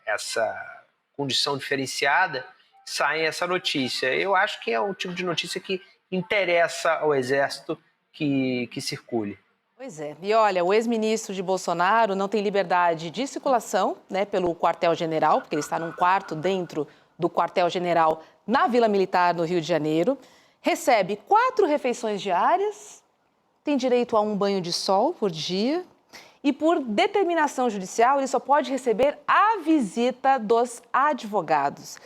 essa condição diferenciada, sai essa notícia. Eu acho que é um tipo de notícia que interessa ao Exército que circule. Pois é. E olha, o ex-ministro de Bolsonaro não tem liberdade de circulação, né, pelo quartel-general, porque ele está num quarto dentro do quartel-general na Vila Militar, no Rio de Janeiro. Recebe 4 refeições diárias, tem direito a um banho de sol por dia e, por determinação judicial, ele só pode receber a visita dos advogados.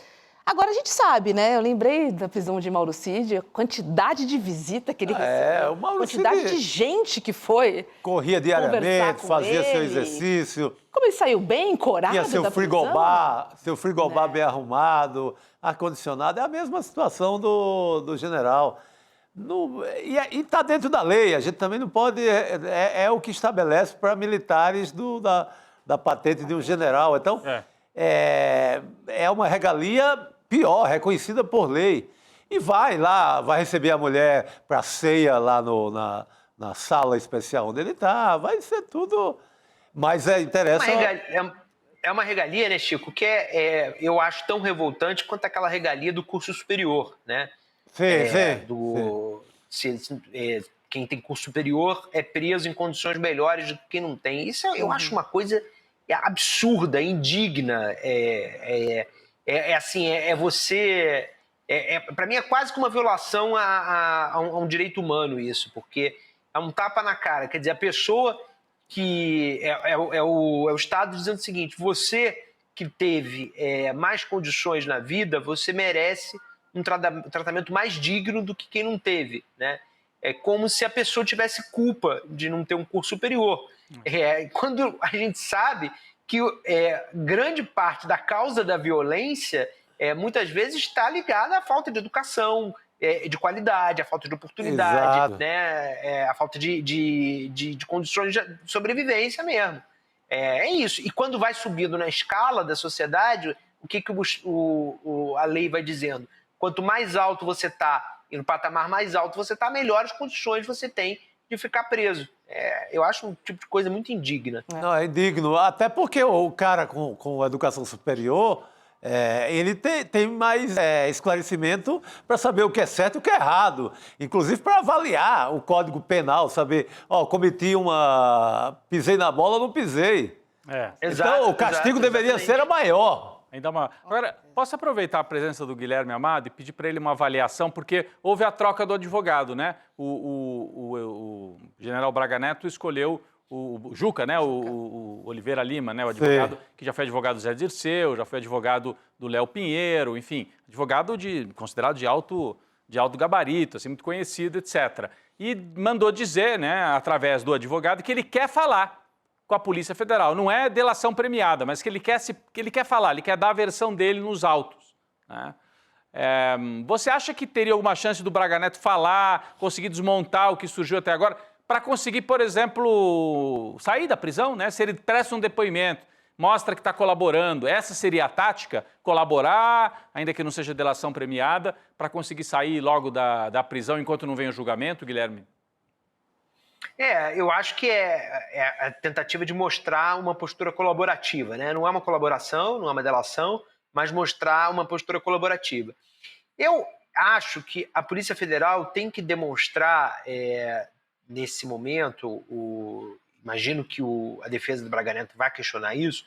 Agora, a gente sabe, né? Eu lembrei da prisão de Mauro Cid, a quantidade de visita que ele recebeu, o Mauro a quantidade Cid de gente que foi corria diariamente, fazia seu exercício. Como ele saiu bem, encorado Tinha seu da frigobar, bem arrumado, ar-condicionado. É a mesma situação do general. E está dentro da lei. A gente também não pode... É o que estabelece para militares da patente de um general. Então, é uma regalia pior, reconhecida por lei. E vai receber a mulher para ceia lá na sala especial onde ele está. Vai ser tudo... Mas interessa... É uma regalia, né, Chico, que eu acho tão revoltante quanto aquela regalia do curso superior, né? Quem tem curso superior é preso em condições melhores do que quem não tem. Isso eu acho uma coisa absurda, indigna. Você... para mim é quase que uma violação a um direito humano isso, porque é um tapa na cara. Quer dizer, a pessoa que... o Estado dizendo o seguinte: você que teve mais condições na vida, você merece um tratamento mais digno do que quem não teve, né? É como se a pessoa tivesse culpa de não ter um curso superior. Quando a gente sabe que grande parte da causa da violência muitas vezes está ligada à falta de educação, de qualidade, à falta de oportunidade, né? A falta de condições de sobrevivência mesmo. É isso. E quando vai subindo na escala da sociedade, o que a lei vai dizendo? Quanto mais alto você está, e no patamar mais alto você está, melhores condições você tem de ficar preso. Eu acho um tipo de coisa muito indigna. Não, é indigno. Até porque o cara com educação superior, ele tem mais esclarecimento para saber o que é certo e o que é errado. Inclusive para avaliar o Código Penal, saber, pisei na bola ou não pisei. Então, o castigo deveria ser a maior. Agora, posso aproveitar a presença do Guilherme Amado e pedir para ele uma avaliação, porque houve a troca do advogado, né? O general Braga Neto escolheu o Juca, né? O Oliveira Lima, né? O advogado que já foi advogado do Zé Dirceu, já foi advogado do Léo Pinheiro, enfim, advogado considerado de alto gabarito, assim, muito conhecido, etc. E mandou dizer, né, através do advogado, que ele quer falar com a Polícia Federal. Não é delação premiada, mas que ele quer falar, ele quer dar a versão dele nos autos, né? Você acha que teria alguma chance do Braga Neto falar, conseguir desmontar o que surgiu até agora, para conseguir, por exemplo, sair da prisão, né? Se ele presta um depoimento, mostra que está colaborando, essa seria a tática? Colaborar, ainda que não seja delação premiada, para conseguir sair logo da prisão enquanto não vem o julgamento, Guilherme? Eu acho que é a tentativa de mostrar uma postura colaborativa, né? Não é uma colaboração, não é uma delação, mas mostrar uma postura colaborativa. Eu acho que a Polícia Federal tem que demonstrar, nesse momento, imagino que a defesa do Braga Neto vai questionar isso,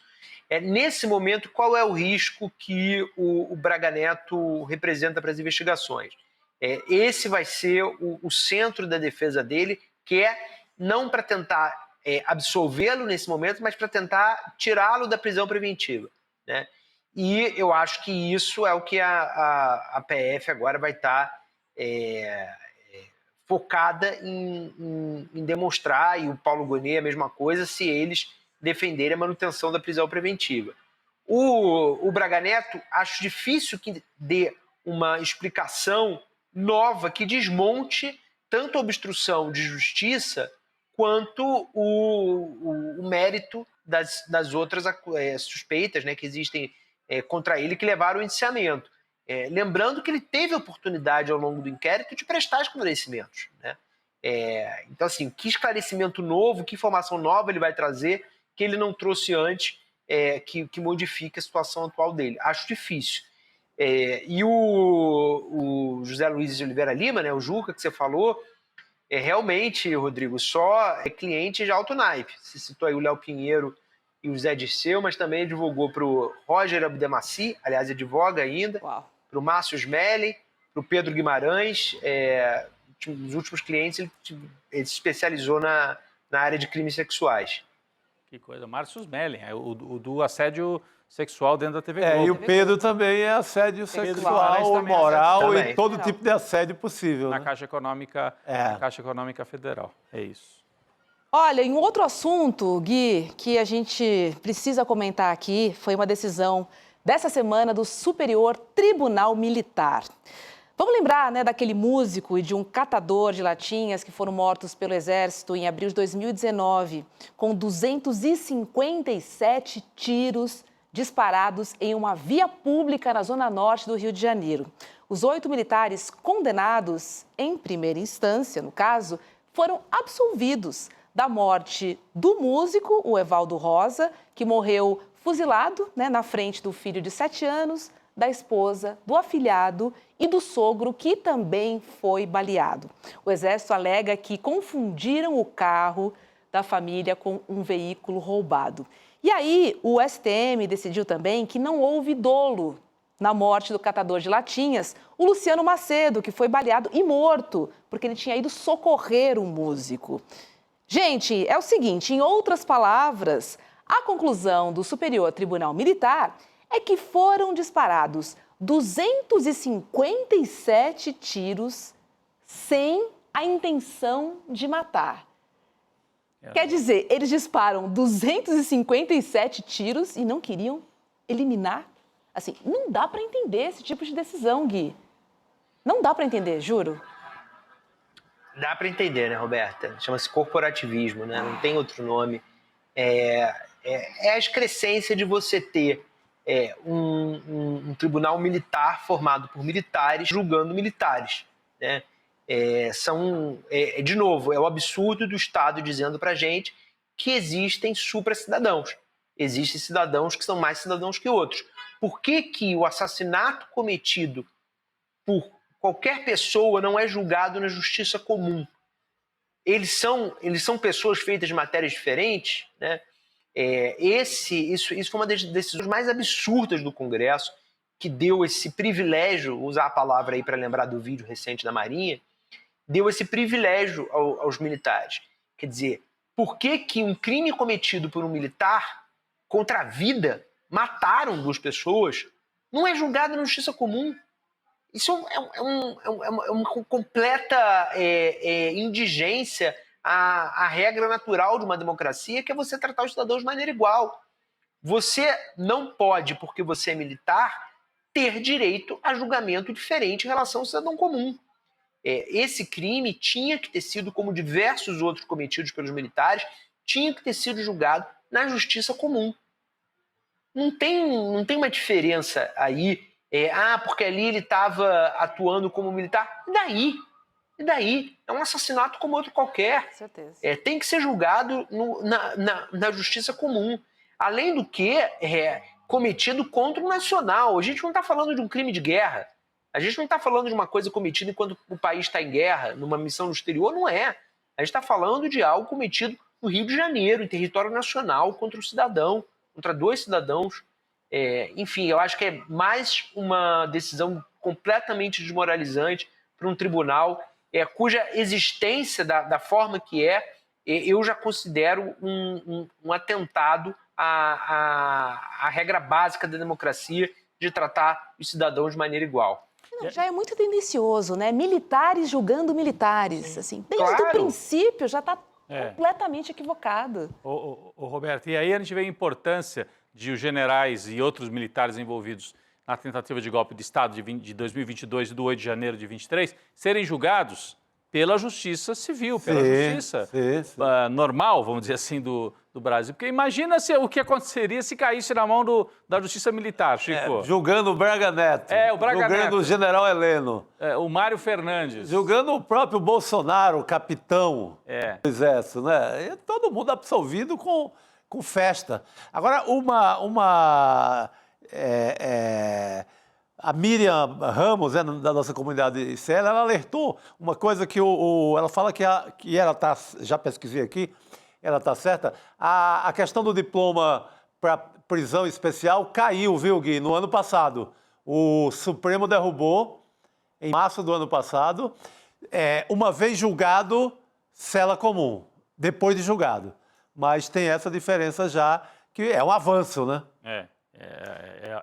nesse momento, qual é o risco que o Braga Neto representa para as investigações. Esse vai ser o centro da defesa dele, que não para tentar absolvê-lo nesse momento, mas para tentar tirá-lo da prisão preventiva, né? E eu acho que isso é o que a PF agora vai estar focada em demonstrar, e o Paulo Gonet a mesma coisa, se eles defenderem a manutenção da prisão preventiva. O Braga Neto, acho difícil que dê uma explicação nova que desmonte tanto a obstrução de justiça quanto o mérito das outras suspeitas, né, que existem contra ele, que levaram ao indiciamento. Lembrando que ele teve a oportunidade ao longo do inquérito de prestar esclarecimentos, né? Então, assim, que esclarecimento novo, que informação nova ele vai trazer que ele não trouxe antes, que modifique a situação atual dele? Acho difícil. E o José Luiz de Oliveira Lima, né, o Juca, que você falou, realmente, Rodrigo, só é cliente de alto naipe. Você citou aí o Léo Pinheiro e o Zé Dirceu, mas também advogou para o Roger Abdelmaci, aliás, advoga ainda, para o Márcio Smelly, para o Pedro Guimarães. Os últimos clientes ele se especializou na área de crimes sexuais. Que coisa, Márcio Smelly, o do assédio sexual dentro da TV Globo. E o Pedro também é assédio sexual, moral e todo tipo de assédio possível. Na né? Caixa Econômica, na Caixa Econômica Federal, é isso. Olha, em outro assunto, Gui, que a gente precisa comentar aqui, foi uma decisão dessa semana do Superior Tribunal Militar. Vamos lembrar, né, daquele músico e de um catador de latinhas que foram mortos pelo Exército em abril de 2019, com 257 tiros disparados em uma via pública na zona norte do Rio de Janeiro. Os 8 militares condenados em primeira instância, no caso, foram absolvidos da morte do músico, o Evaldo Rosa, que morreu fuzilado, né, na frente do filho de 7 anos, da esposa, do afilhado e do sogro, que também foi baleado. O Exército alega que confundiram o carro da família com um veículo roubado. E aí, o STM decidiu também que não houve dolo na morte do catador de latinhas, o Luciano Macedo, que foi baleado e morto, porque ele tinha ido socorrer um músico. Gente, é o seguinte, em outras palavras, a conclusão do Superior Tribunal Militar é que foram disparados 257 tiros sem a intenção de matar. Quer dizer, eles disparam 257 tiros e não queriam eliminar? Assim, não dá para entender esse tipo de decisão, Gui. Não dá para entender, juro. Dá para entender, né, Roberta? Chama-se corporativismo, né? Não tem outro nome. É a excrescência de você ter um tribunal militar formado por militares julgando militares, né? De novo, é o absurdo do Estado dizendo para a gente que existem supra-cidadãos. Existem cidadãos que são mais cidadãos que outros. Por que o assassinato cometido por qualquer pessoa não é julgado na justiça comum? Eles são pessoas feitas de matérias diferentes, né? Isso foi uma das decisões mais absurdas do Congresso, que deu esse privilégio, usar a palavra aí para lembrar do vídeo recente da Marinha, deu esse privilégio aos militares. Quer dizer, por que um crime cometido por um militar contra a vida, mataram 2 pessoas, não é julgado na justiça comum? Isso é uma completa indigência à regra natural de uma democracia, que é você tratar os cidadãos de maneira igual. Você não pode, porque você é militar, ter direito a julgamento diferente em relação ao cidadão comum. Esse crime tinha que ter sido, como diversos outros cometidos pelos militares, tinha que ter sido julgado na justiça comum. Não tem uma diferença aí, porque ali ele estava atuando como militar. E daí? É um assassinato como outro qualquer. Com certeza. Tem que ser julgado na justiça comum. Além do que, cometido contra o nacional. A gente não está falando de um crime de guerra. A gente não está falando de uma coisa cometida enquanto o país está em guerra, numa missão no exterior, não é. A gente está falando de algo cometido no Rio de Janeiro, em território nacional, contra o cidadão, contra 2 cidadãos. Enfim, eu acho que é mais uma decisão completamente desmoralizante para um tribunal cuja existência, da forma que eu já considero um atentado à regra básica da democracia de tratar os cidadãos de maneira igual. Não, já é muito tendencioso, né? Militares julgando militares. Assim, desde o princípio já está completamente equivocado. Roberto, e aí a gente vê a importância de os generais e outros militares envolvidos na tentativa de golpe de Estado de 2022 e do 8 de janeiro de 23 serem julgados pela justiça civil, pela Sim, justiça sim. normal, vamos dizer assim, do Brasil. Porque imagina o que aconteceria se caísse na mão da justiça militar, Chico. Julgando o Braga Neto. O Braga julgando Neto. o general Heleno. O Mário Fernandes. Julgando o próprio Bolsonaro, o capitão do exército, né? E todo mundo absolvido com festa. Agora, a Miriam Ramos, da nossa comunidade ICL, ela alertou uma coisa que ela fala que ela está, já pesquisei aqui, ela está certa, a questão do diploma para prisão especial caiu, viu, Gui, no ano passado. O Supremo derrubou, em março do ano passado, uma vez julgado, cela comum, depois de julgado. Mas tem essa diferença já, que é um avanço, né?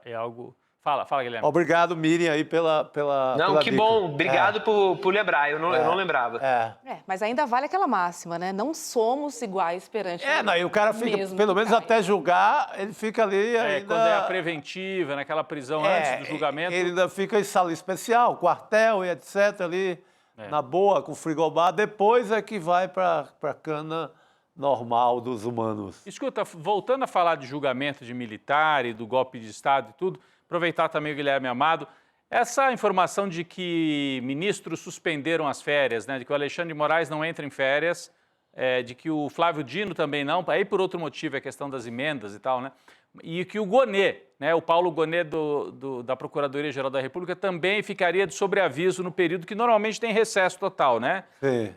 É algo... Fala, Guilherme. Obrigado, Miriam, aí pela Não, que dica. bom. Obrigado por lembrar. Eu não lembrava. Mas ainda vale aquela máxima, né? Não somos iguais perante E o cara fica, mesmo pelo que menos cai. até julgar, ele fica ali ainda... Quando é a preventiva, naquela prisão antes do julgamento... Ele ainda fica em sala especial, quartel e etc. ali, na boa, com frigobar. Depois é que vai para a cana normal dos humanos. Escuta, voltando a falar de julgamento de militar e do golpe de Estado e tudo, aproveitar também o Guilherme Amado, essa informação de que ministros suspenderam as férias, né, de que o Alexandre de Moraes não entra em férias, de que o Flávio Dino também não, aí por outro motivo é a questão das emendas e tal, né, e que o Gonet, né, o Paulo Gonet da Procuradoria-Geral da República também ficaria de sobreaviso no período que normalmente tem recesso total, né? Sim.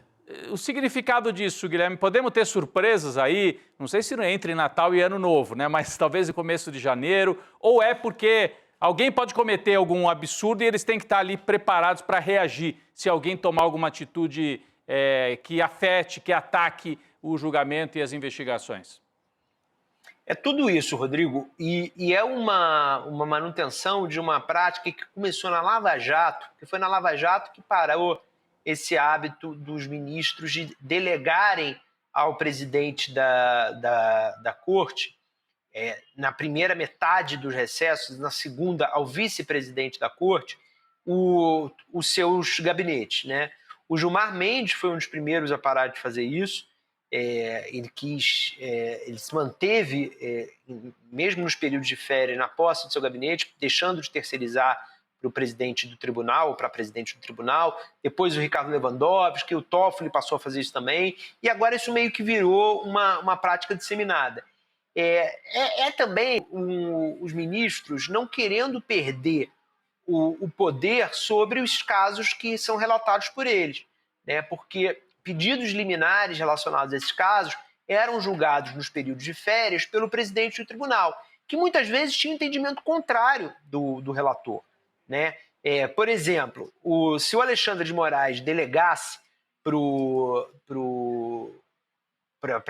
O significado disso, Guilherme, podemos ter surpresas aí, não sei se entre Natal e Ano Novo, né, mas talvez no começo de janeiro, ou é porque alguém pode cometer algum absurdo e eles têm que estar ali preparados para reagir se alguém tomar alguma atitude que afete, que ataque o julgamento e as investigações. É tudo isso, Rodrigo, e é uma manutenção de uma prática que começou na Lava Jato, que foi na Lava Jato que parou esse hábito dos ministros de delegarem ao presidente da corte, na primeira metade dos recessos, na segunda ao vice-presidente da corte, os seus gabinetes, né? O Gilmar Mendes foi um dos primeiros a parar de fazer isso. Ele se manteve, mesmo nos períodos de férias, na posse do seu gabinete, deixando de terceirizar para o presidente do tribunal, ou para a presidente do tribunal. Depois o Ricardo Lewandowski, o Toffoli passou a fazer isso também, e agora isso meio que virou uma prática disseminada. Também os ministros não querendo perder o poder sobre os casos que são relatados por eles, né? Porque pedidos liminares relacionados a esses casos eram julgados nos períodos de férias pelo presidente do tribunal, que muitas vezes tinha entendimento contrário do relator, né? Por exemplo, se o Alexandre de Moraes delegasse para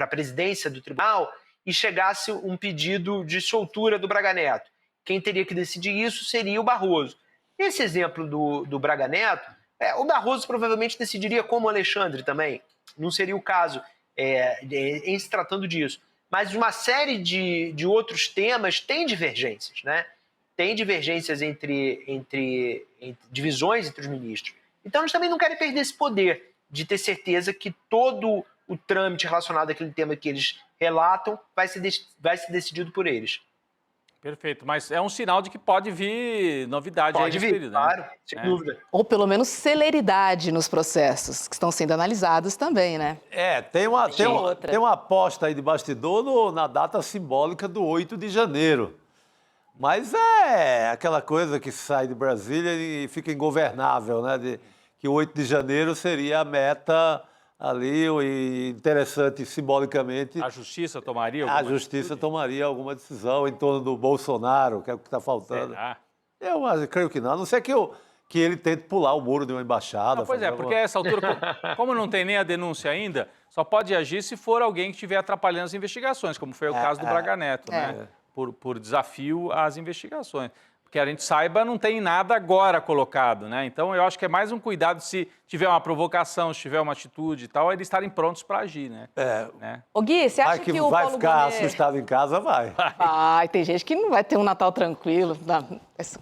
a presidência do tribunal e chegasse um pedido de soltura do Braga Neto, quem teria que decidir isso seria o Barroso. Nesse exemplo do Braga Neto, o Barroso provavelmente decidiria como o Alexandre também. Não seria o caso em se tratando disso. Mas uma série de outros temas tem divergências, né? Tem divergências entre divisões entre os ministros. Então, eles também não querem perder esse poder de ter certeza que todo o trâmite relacionado àquele tema que eles relatam vai ser decidido por eles. Perfeito, mas é um sinal de que pode vir novidade. Pode vir, período, claro, né? sem dúvida. Ou pelo menos celeridade nos processos, que estão sendo analisados também, né? Tem uma aposta aí de bastidor na data simbólica do 8 de janeiro. Mas é aquela coisa que sai de Brasília e fica ingovernável, né? Que o 8 de janeiro seria a meta ali, e interessante simbolicamente. A justiça tomaria alguma decisão em torno do Bolsonaro, que é o que está faltando. Será? Eu creio que não, a não ser que ele tente pular o muro de uma embaixada. Não, pois porque a essa altura, como não tem nem a denúncia ainda, só pode agir se for alguém que estiver atrapalhando as investigações, como foi o caso do Braga Neto, né? Por desafio às investigações. Que a gente saiba, não tem nada agora colocado, né? Então, eu acho que é mais um cuidado se tiver uma provocação, se tiver uma atitude e tal, eles estarem prontos para agir, né? Ô Gui, você acha que o vai Paulo ficar Gonet... assustado em casa? Vai. Ai, tem gente que não vai ter um Natal tranquilo.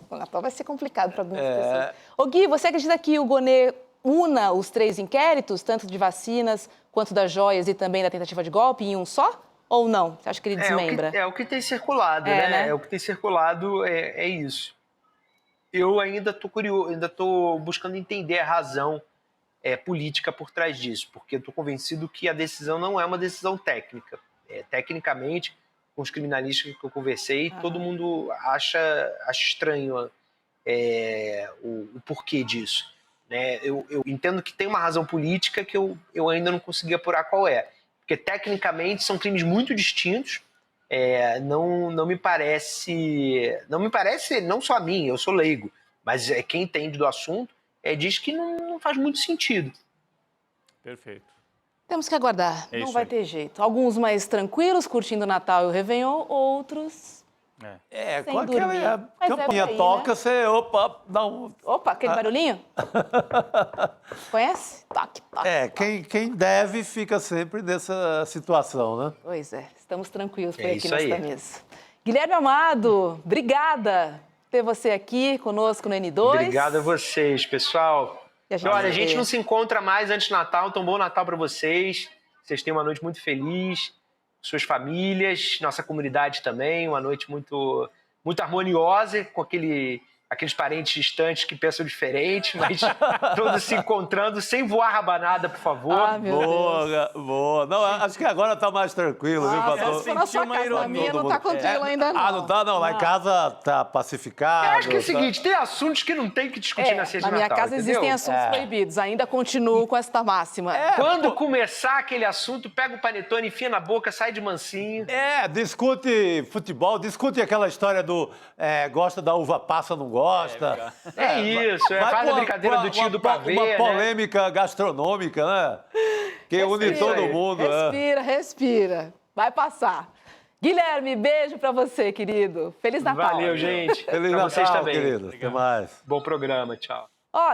O Natal vai ser complicado para muitas pessoas. Ô Gui, você acredita que o Gonet una os 3 inquéritos, tanto de vacinas quanto das joias e também da tentativa de golpe, em um só? Ou não? Você acha que ele desmembra? É o que tem circulado, né? É o que tem circulado, é isso. Eu ainda estou curioso, ainda estou buscando entender a razão política por trás disso, porque estou convencido que a decisão não é uma decisão técnica. Tecnicamente, com os criminalistas que eu conversei, todo mundo acha estranho o porquê disso. Né? Eu entendo que tem uma razão política que eu ainda não consegui apurar qual é. Porque, tecnicamente, são crimes muito distintos. Não me parece, não só a mim, eu sou leigo, mas quem entende do assunto diz que não faz muito sentido. Perfeito. Temos que aguardar, É não isso vai aí. ter jeito. Alguns mais tranquilos, curtindo o Natal e o Réveillon, outros sem com dormir. aquela Mas campainha por aí, toca, né? você, dá um... Opa, aquele barulhinho? Conhece? Toque, toque. Quem deve fica sempre nessa situação, né? Pois é, estamos tranquilos por É aqui isso nesta aí. mesa. Guilherme Amado, obrigada por ter você aqui conosco no N2. Obrigado a vocês, pessoal. E Olha, a se gente vê. não se encontra mais antes do Natal, então bom Natal para vocês. Vocês tenham uma noite muito feliz, suas famílias, nossa comunidade também, uma noite muito, muito harmoniosa, com aqueles parentes distantes que pensam diferente, mas todos se encontrando, sem voar rabanada, por favor. Ah, meu Deus. Boa. Não, acho que agora tá mais tranquilo, viu, Ah, pastor? só na sua uma casa, na ironia. minha não tá contigo ainda não. Não tá, não. Lá em casa tá pacificado. Eu acho que é o tá- seguinte, tem assuntos que não tem que discutir na ceia de na minha Natal, casa entendeu? existem assuntos proibidos, ainda continuo com esta máxima. Quando começar aquele assunto, pega o panetone, enfia na boca, sai de mansinho. Discute futebol, discute aquela história do gosta da uva passa, não gosta. Isso, Vai faz pra a brincadeira do tio do pavê, Uma né? polêmica gastronômica, né? Que une todo aí. mundo. Respira. Vai passar. Guilherme, beijo pra você, querido. Feliz Natal. Valeu, gente. Feliz Pra Natal, vocês também. querido. Até mais. Bom programa, tchau.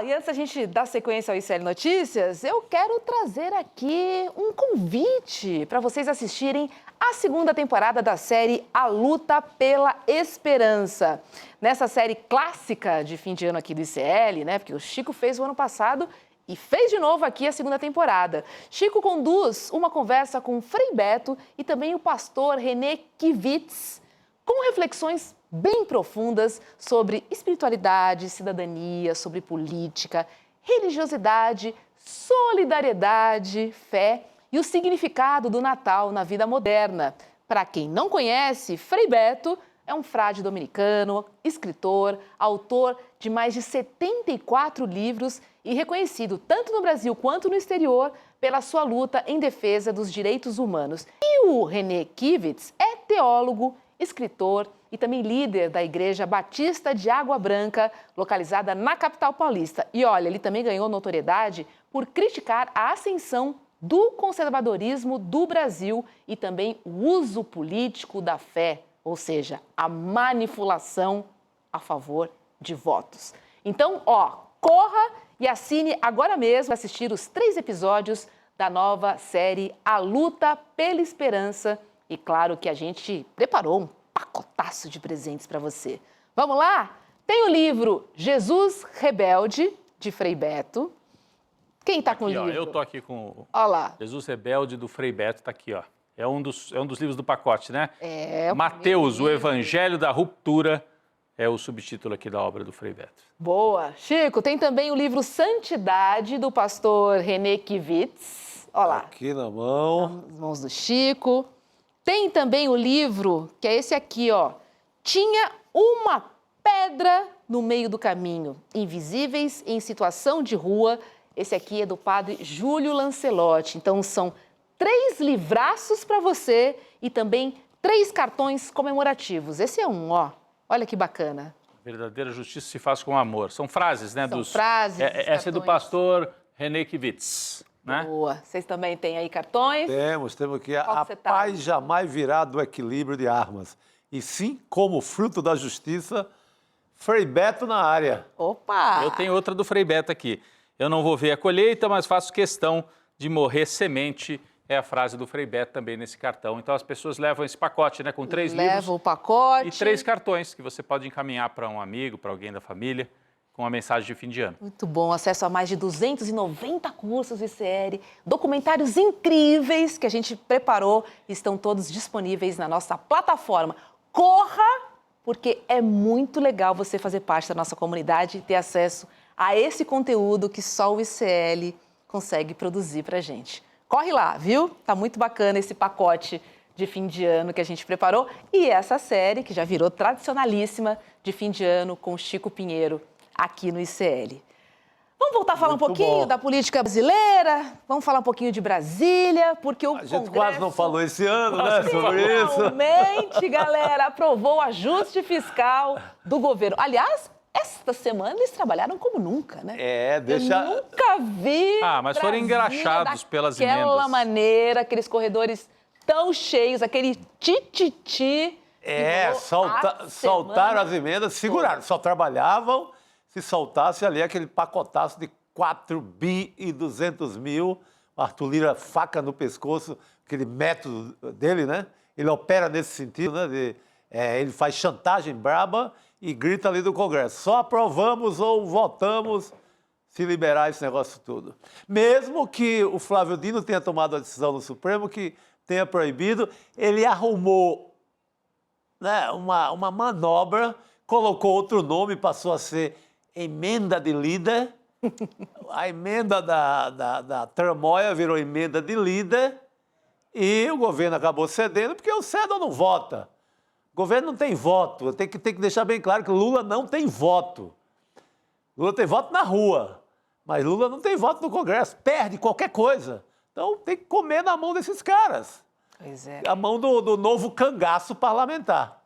E antes da gente dar sequência ao ICL Notícias, eu quero trazer aqui um convite para vocês assistirem a 2ª temporada da série A Luta pela Esperança. Nessa série clássica de fim de ano aqui do ICL, né? Porque o Chico fez o ano passado e fez de novo aqui a 2ª temporada. Chico conduz uma conversa com o Frei Beto e também o pastor René Kivitz, com reflexões bem profundas sobre espiritualidade, cidadania, sobre política, religiosidade, solidariedade, fé e o significado do Natal na vida moderna. Para quem não conhece, Frei Beto é um frade dominicano, escritor, autor de mais de 74 livros e reconhecido tanto no Brasil quanto no exterior pela sua luta em defesa dos direitos humanos. E o René Kivitz é teólogo, escritor e também líder da Igreja Batista de Água Branca, localizada na capital paulista. E olha, ele também ganhou notoriedade por criticar a ascensão do conservadorismo do Brasil e também o uso político da fé, ou seja, a manipulação a favor de votos. Então, corra e assine agora mesmo assistir os 3 episódios da nova série A Luta pela Esperança. E claro que a gente preparou um pacotaço de presentes para você. Vamos lá? Tem o livro Jesus Rebelde, de Frei Beto. Quem está com o Aqui, livro? eu tô aqui com o Olha lá. Jesus Rebelde, do Frei Beto, tá aqui, ó. É um dos livros do pacote, né? É, o Mateus, o primeiro livro. Evangelho da Ruptura, é o subtítulo aqui da obra do Frei Beto. Boa. Chico, tem também o livro Santidade, do pastor René Kivitz. Olha lá. Aqui na mão. Nas mãos do Chico. Tem também o livro, que é esse aqui, ó. Tinha uma pedra no meio do caminho, Invisíveis em Situação de Rua. Esse aqui é do padre Júlio Lancelotti. Então, são 3 livraços para você e também 3 cartões comemorativos. Esse é um, ó. Olha que bacana. Verdadeira justiça se faz com amor. São frases, né? São frases, Essa é do cartões. pastor René Kivitz, né? Boa. Vocês também têm aí cartões? Temos aqui. Qual A que você tá? paz jamais virá do equilíbrio de armas, e sim como fruto da justiça, Frei Beto na área. Opa! Eu tenho outra do Frei Beto aqui. Eu não vou ver a colheita, mas faço questão de morrer semente. É a frase do Frei Beto também nesse cartão. Então as pessoas levam esse pacote, né? Com 3 livros Leva o pacote. e 3 cartões que você pode encaminhar para um amigo, para alguém da família, com a mensagem de fim de ano. Muito bom, acesso a mais de 290 cursos ICL, documentários incríveis que a gente preparou, estão todos disponíveis na nossa plataforma. Corra, porque é muito legal você fazer parte da nossa comunidade e ter acesso a esse conteúdo que só o ICL consegue produzir pra gente. Corre lá, viu? Tá muito bacana esse pacote de fim de ano que a gente preparou e essa série que já virou tradicionalíssima de fim de ano com o Chico Pinheiro aqui no ICL. Vamos voltar a falar um pouquinho da política brasileira, vamos falar um pouquinho de Brasília, porque o Congresso... A gente quase não falou esse ano, né, sobre isso. Finalmente, galera, aprovou o ajuste fiscal do governo. Aliás, esta semana eles trabalharam como nunca, né? Eu nunca vi mas foram engraxados pelas emendas. Daquela maneira, aqueles corredores tão cheios, aquele tititi. Soltaram as emendas, seguraram, só trabalhavam se soltasse ali aquele pacotaço de 4 bi e 200 mil, Arthur Lira, faca no pescoço, aquele método dele, né? Ele opera nesse sentido, né? Ele faz chantagem braba e grita ali do Congresso, só aprovamos ou votamos se liberar esse negócio tudo. Mesmo que o Flávio Dino tenha tomado a decisão no Supremo que tenha proibido, ele arrumou, né, uma manobra, colocou outro nome, passou a ser emenda de líder. A emenda da tramóia virou emenda de líder e o governo acabou cedendo porque o cede ou não vota. O governo não tem voto. Tem que deixar bem claro que Lula não tem voto. Lula tem voto na rua, mas Lula não tem voto no Congresso. Perde qualquer coisa. Então tem que comer na mão desses caras. Pois é. A mão do novo cangaço parlamentar.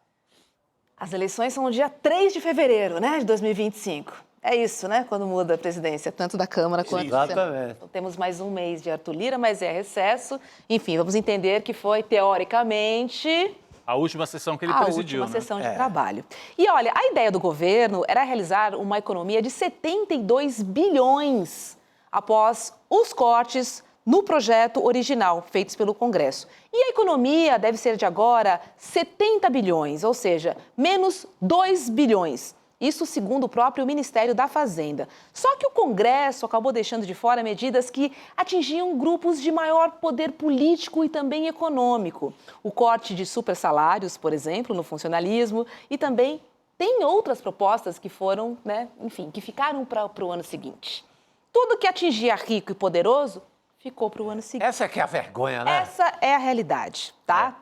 As eleições são no dia 3 de fevereiro, né, de 2025. É isso, né, quando muda a presidência, tanto da Câmara quanto do Senado. Exatamente. Então, temos mais um mês de Arthur Lira, mas é recesso. Enfim, vamos entender que foi, teoricamente... A última sessão que ele presidiu, A última sessão de trabalho. E olha, a ideia do governo era realizar uma economia de 72 bilhões após os cortes no projeto original feitos pelo Congresso. E a economia deve ser de agora 70 bilhões, ou seja, menos 2 bilhões. Isso segundo o próprio Ministério da Fazenda. Só que o Congresso acabou deixando de fora medidas que atingiam grupos de maior poder político e também econômico. O corte de supersalários, por exemplo, no funcionalismo, e também tem outras propostas que foram, né, enfim, que ficaram para o ano seguinte. Tudo que atingia rico e poderoso ficou para o ano seguinte. Essa é que é a vergonha, né? Essa é a realidade, tá?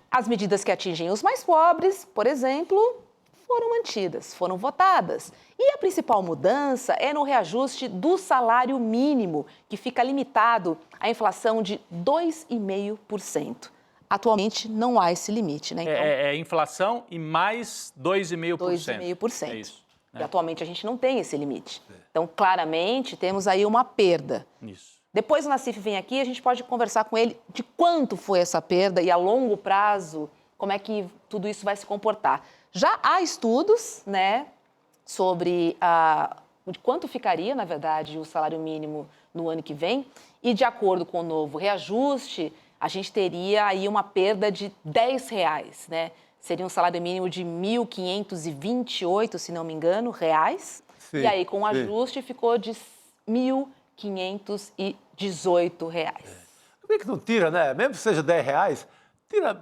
As medidas que atingem os mais pobres, por exemplo, foram mantidas, foram votadas. E a principal mudança é no reajuste do salário mínimo, que fica limitado à inflação de 2,5%. Atualmente não há esse limite, né? Então, é inflação e mais 2,5%. 2,5%. É isso. E atualmente a gente não tem esse limite. Então, claramente, temos aí uma perda. Isso. Depois o Nassif vem aqui e a gente pode conversar com ele de quanto foi essa perda e a longo prazo, como é que tudo isso vai se comportar. Já há estudos, né, sobre de quanto ficaria, na verdade, o salário mínimo no ano que vem. E de acordo com o novo reajuste, a gente teria aí uma perda de R$10, né? Seria um salário mínimo de 1.528, se não me engano, reais. Sim, e aí, com o ajuste, ficou de 1.518. Por que não tira, né? Mesmo que seja R$10, tira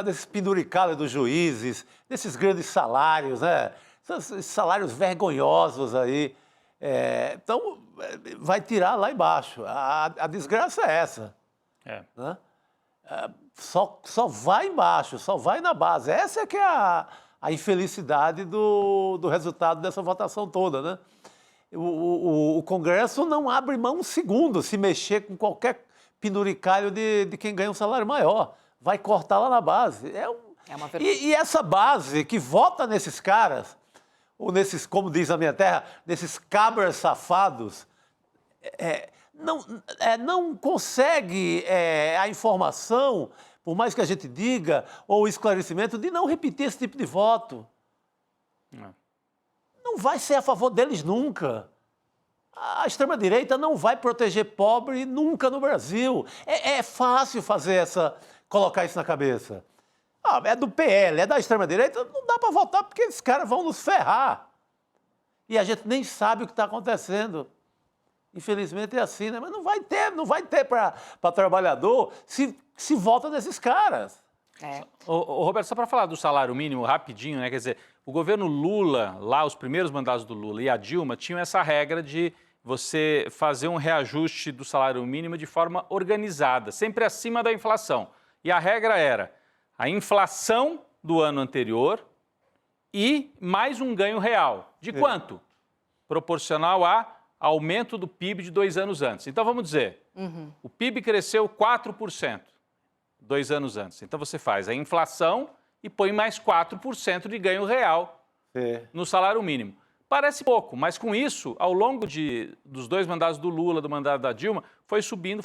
desses penduricados dos juízes, desses grandes salários, né? Esses salários vergonhosos aí. Então, vai tirar lá embaixo. A desgraça é essa. Né? Só vai embaixo, só vai na base. Essa é que é a infelicidade do resultado dessa votação toda, né? O Congresso não abre mão um segundo se mexer com qualquer penduricalho de quem ganha um salário maior. Vai cortar lá na base. E essa base que vota nesses caras, ou nesses, como diz a minha terra, nesses cabras safados, não consegue a informação, por mais que a gente diga, ou o esclarecimento, de não repetir esse tipo de voto. Não vai ser a favor deles nunca. A extrema-direita não vai proteger pobre nunca no Brasil. É fácil colocar isso na cabeça. É do PL, é da extrema-direita, não dá para votar porque esses caras vão nos ferrar. e a gente nem sabe o que está acontecendo. Infelizmente é assim, né? Mas não vai ter para trabalhador se volta nesses caras. Ô, Roberto, só para falar do salário mínimo rapidinho, né? Quer dizer, o governo Lula, lá os primeiros mandatos do Lula e a Dilma tinham essa regra de você fazer um reajuste do salário mínimo de forma organizada, sempre acima da inflação. E a regra era a inflação do ano anterior e mais um ganho real. De quanto? Proporcional a aumento do PIB de 2 anos antes. Então, vamos dizer, o PIB cresceu 4% 2 anos antes. Então, você faz a inflação e põe mais 4% de ganho real no salário mínimo. Parece pouco, mas com isso, ao longo dos 2 mandatos do Lula, do mandato da Dilma, foi subindo,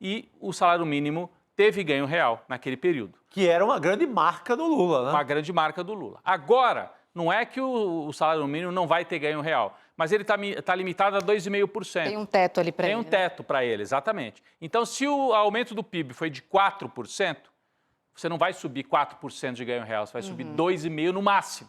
e o salário mínimo teve ganho real naquele período. Que era uma grande marca do Lula, né? Uma grande marca do Lula. Agora, não é que o salário mínimo não vai ter ganho real, mas ele está limitado a 2,5%. Tem um teto ali para ele. Tem um teto para ele, exatamente. Então, se o aumento do PIB foi de 4%, você não vai subir 4% de ganho real, você vai subir 2,5% no máximo.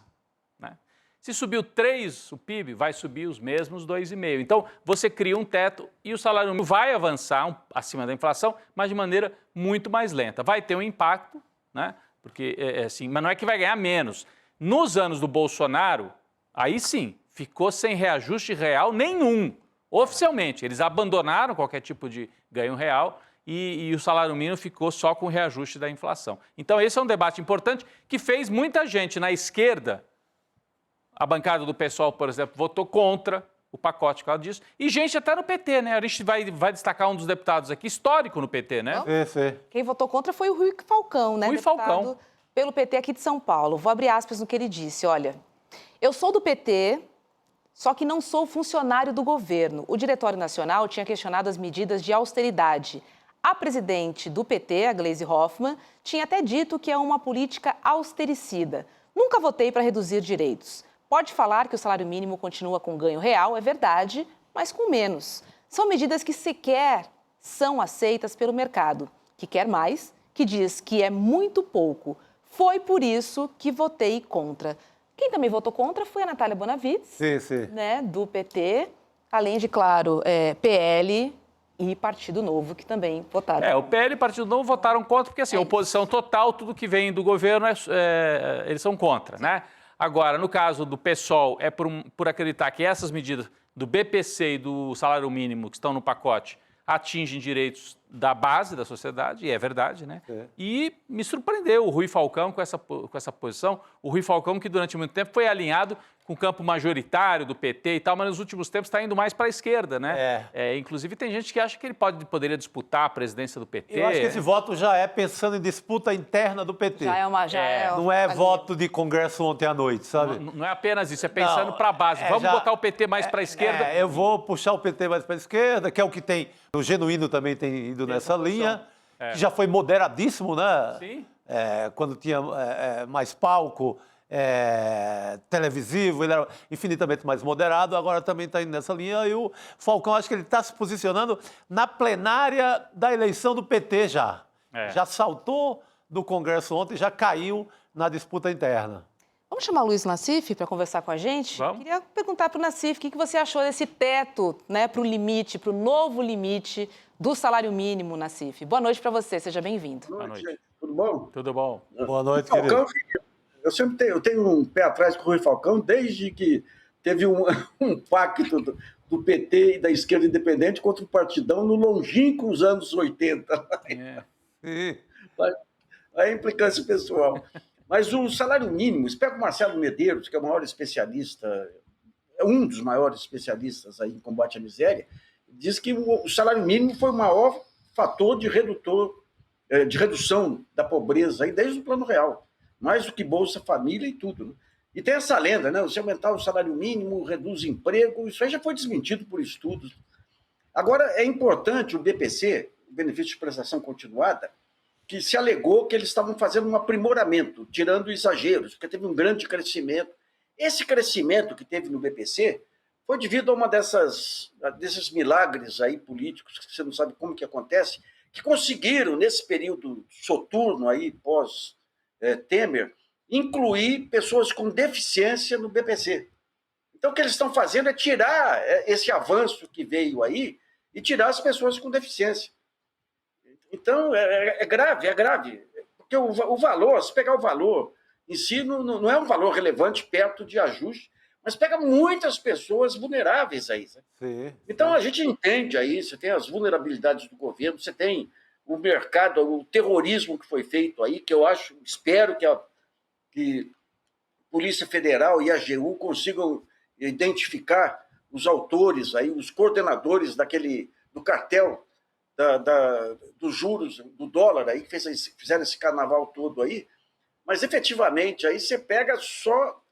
Né? Se subiu 3% o PIB, vai subir os mesmos 2,5%. Então, você cria um teto e o salário mínimo vai avançar acima da inflação, mas de maneira muito mais lenta. Vai ter um impacto, né? Porque, assim, mas não é que vai ganhar menos. Nos anos do Bolsonaro, aí sim, ficou sem reajuste real nenhum. Oficialmente, eles abandonaram qualquer tipo de ganho real e o salário mínimo ficou só com o reajuste da inflação. Então, esse é um debate importante que fez muita gente na esquerda, a bancada do PSOL, por exemplo, votou contra o pacote por causa disso, e gente até no PT, né? A gente vai destacar um dos deputados aqui, histórico no PT, né? Quem votou contra foi o Rui Falcão, né? Rui Falcão. Pelo PT aqui de São Paulo. Vou abrir aspas no que ele disse, olha. Eu sou do PT, só que não sou funcionário do governo. O Diretório Nacional tinha questionado as medidas de austeridade. A presidente do PT, a Gleisi Hoffmann, tinha até dito que é uma política austericida. Nunca votei para reduzir direitos. Pode falar que o salário mínimo continua com ganho real, é verdade, mas com menos. São medidas que sequer são aceitas pelo mercado, que quer mais, que diz que é muito pouco. Foi por isso que votei contra. Quem também votou contra foi a Natália Bonavides, né, do PT, além de, claro, PL e Partido Novo, que também votaram. O PL e o Partido Novo votaram contra, porque assim, oposição total, tudo que vem do governo, eles são contra, né? Agora, no caso do PSOL, é por acreditar que essas medidas do BPC e do salário mínimo que estão no pacote atingem direitos da base da sociedade, e é verdade, né? E me surpreendeu o Rui Falcão com essa posição. O Rui Falcão, que durante muito tempo foi alinhado com o campo majoritário do PT e tal, mas nos últimos tempos está indo mais para a esquerda, né? Inclusive tem gente que acha que ele poderia disputar a presidência do PT. Eu acho que esse voto já é pensando em disputa interna do PT. Não é voto de Congresso ontem à noite, sabe? Não é apenas isso, é pensando para a base. Vamos botar o PT mais para a esquerda. Eu vou puxar o PT mais para a esquerda, que é o que tem. O Genuíno também tem ido nessa linha, que já foi moderadíssimo, né? Sim. Quando tinha mais palco televisivo, ele era infinitamente mais moderado, agora também está indo nessa linha. E o Falcão, acho que ele está se posicionando na plenária da eleição do PT já. Já saltou do Congresso ontem, já caiu na disputa interna. Vamos chamar o Luiz Nassif para conversar com a gente? Vamos. Queria perguntar para o Nassif o que você achou desse teto, né, para o limite, para o novo limite do salário mínimo, Nassif. Boa noite para você, seja bem-vindo. Boa noite. Gente. Tudo bom? Tudo bom. Boa noite, Falcão, querido. eu tenho um pé atrás com o Rui Falcão desde que teve um pacto do PT e da esquerda independente contra o Partidão no longínquos anos 80. A implicância pessoal. Mas o salário mínimo, espero que o Marcelo Medeiros, que é o maior especialista, é um dos maiores especialistas aí em combate à miséria, diz que o salário mínimo foi o maior fator de redução da pobreza aí desde o Plano Real, mais do que Bolsa Família e tudo. Né? E tem essa lenda, né? Se aumentar o salário mínimo, reduz emprego, isso aí já foi desmentido por estudos. Agora, é importante o BPC, o Benefício de Prestação Continuada, que se alegou que eles estavam fazendo um aprimoramento, tirando exageros, porque teve um grande crescimento. Esse crescimento que teve no BPC foi devido a uma desses milagres aí políticos, que você não sabe como que acontece, que conseguiram, nesse período soturno aí, pós-Temer, incluir pessoas com deficiência no BPC. Então, o que eles estão fazendo é tirar esse avanço que veio aí e tirar as pessoas com deficiência. Então, é grave. Porque o valor, se pegar o valor em si, não é um valor relevante perto de ajuste, mas pega muitas pessoas vulneráveis aí. Sim. Então, a gente entende aí, você tem as vulnerabilidades do governo, você tem o mercado, o terrorismo que foi feito aí, que eu espero que Polícia Federal e a AGU consigam identificar os autores aí, os coordenadores do cartel dos juros, do dólar aí, que fizeram esse carnaval todo aí, mas efetivamente aí você pega só...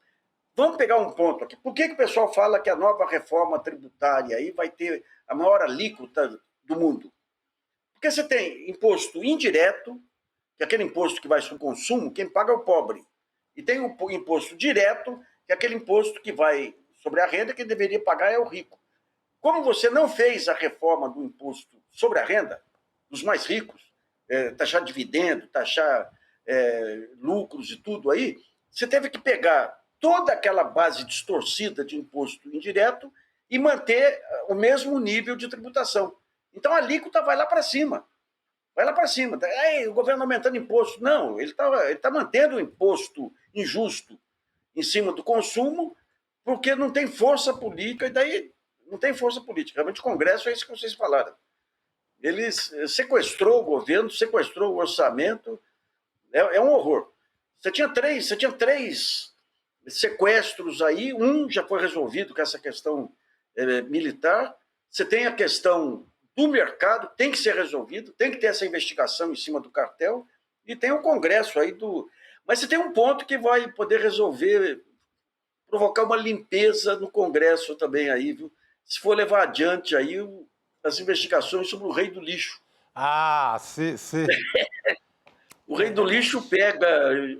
Vamos pegar um ponto aqui. Por que o pessoal fala que a nova reforma tributária aí vai ter a maior alíquota do mundo? Porque você tem imposto indireto, que é aquele imposto que vai sobre o consumo, quem paga é o pobre. E tem o imposto direto, que é aquele imposto que vai sobre a renda, quem deveria pagar é o rico. Como você não fez a reforma do imposto sobre a renda, dos mais ricos, taxar dividendo, taxar lucros e tudo aí, você teve que pegar toda aquela base distorcida de imposto indireto e manter o mesmo nível de tributação. Então, a alíquota vai lá para cima. Vai lá para cima. Aí, o governo aumentando imposto. Não, ele tá mantendo o imposto injusto em cima do consumo porque não tem força política, e daí não tem força política. Realmente, o Congresso é isso que vocês falaram. Ele sequestrou o governo, sequestrou o orçamento. É um horror. Você tinha três sequestros aí, um já foi resolvido com essa questão militar, você tem a questão do mercado, tem que ser resolvido, tem que ter essa investigação em cima do cartel, e tem o Congresso aí Mas você tem um ponto que vai poder resolver, provocar uma limpeza no Congresso também aí, viu? Se for levar adiante aí as investigações sobre o rei do lixo. Ah, sim. O rei do lixo pega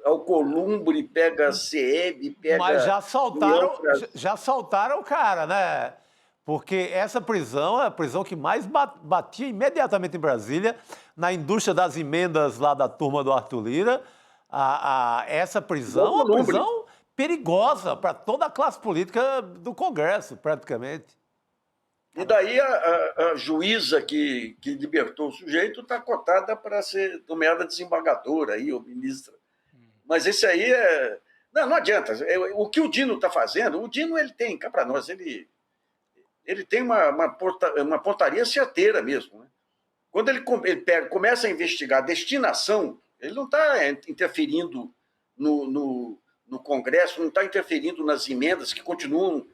Alcolumbre, pega CEB, pega... Mas já soltaram o cara, né? Porque essa prisão é a prisão que mais batia imediatamente em Brasília, na indústria das emendas lá da turma do Arthur Lira. Essa prisão é uma prisão perigosa para toda a classe política do Congresso, praticamente. E daí a juíza que libertou o sujeito está cotada para ser nomeada desembargadora aí, ou ministra. Mas esse aí não adianta. O que o Dino está fazendo, o Dino ele tem, cá para nós, ele tem uma pontaria certeira mesmo. Né? Quando ele começa a investigar a destinação, ele não está interferindo no Congresso, não está interferindo nas emendas que continuam,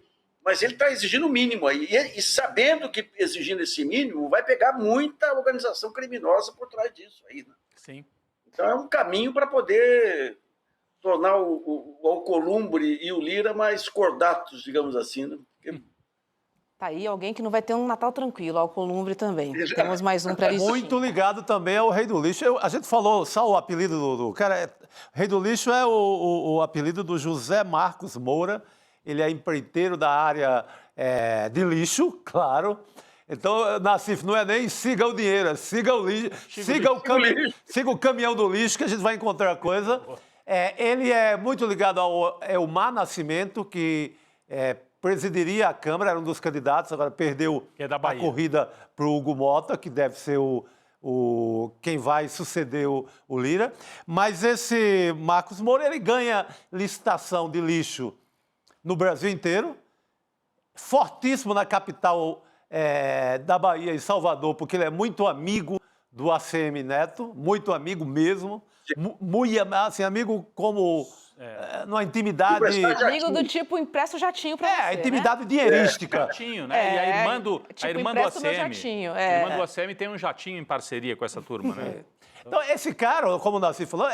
mas ele está exigindo o mínimo aí. E sabendo que exigindo esse mínimo, vai pegar muita organização criminosa por trás disso aí. Né? Sim. Então é um caminho para poder tornar o Alcolumbre e o Lira mais cordatos, digamos assim. Né? Porque... Tá aí alguém que não vai ter um Natal tranquilo, Alcolumbre também. Temos mais um para isso. Muito ligado também ao Rei do Lixo. A gente falou só o apelido do cara. Rei do Lixo é o apelido do José Marcos Moura. Ele é empreiteiro da área de lixo, claro. Então, Nassif, não é nem siga o dinheiro, é siga o lixo, siga o caminhão do lixo, que a gente vai encontrar coisa. Ele é muito ligado ao Elmar Nascimento, que presidiria a Câmara, era um dos candidatos, agora perdeu a corrida para o Hugo Mota, que deve ser quem vai suceder o Lira. Mas esse Marcos Moura, ele ganha licitação de lixo no Brasil inteiro, fortíssimo na capital da Bahia, em Salvador, porque ele é muito amigo do ACM Neto, muito amigo mesmo, muito assim, amigo como numa intimidade... Amigo do tipo, empresta o jatinho para você, intimidade dinheirística. Jatinho, né? E a irmã do ACM. Jatinho, A irmã do ACM tem um jatinho em parceria com essa turma, né? Então, esse cara, como o Nassif falou,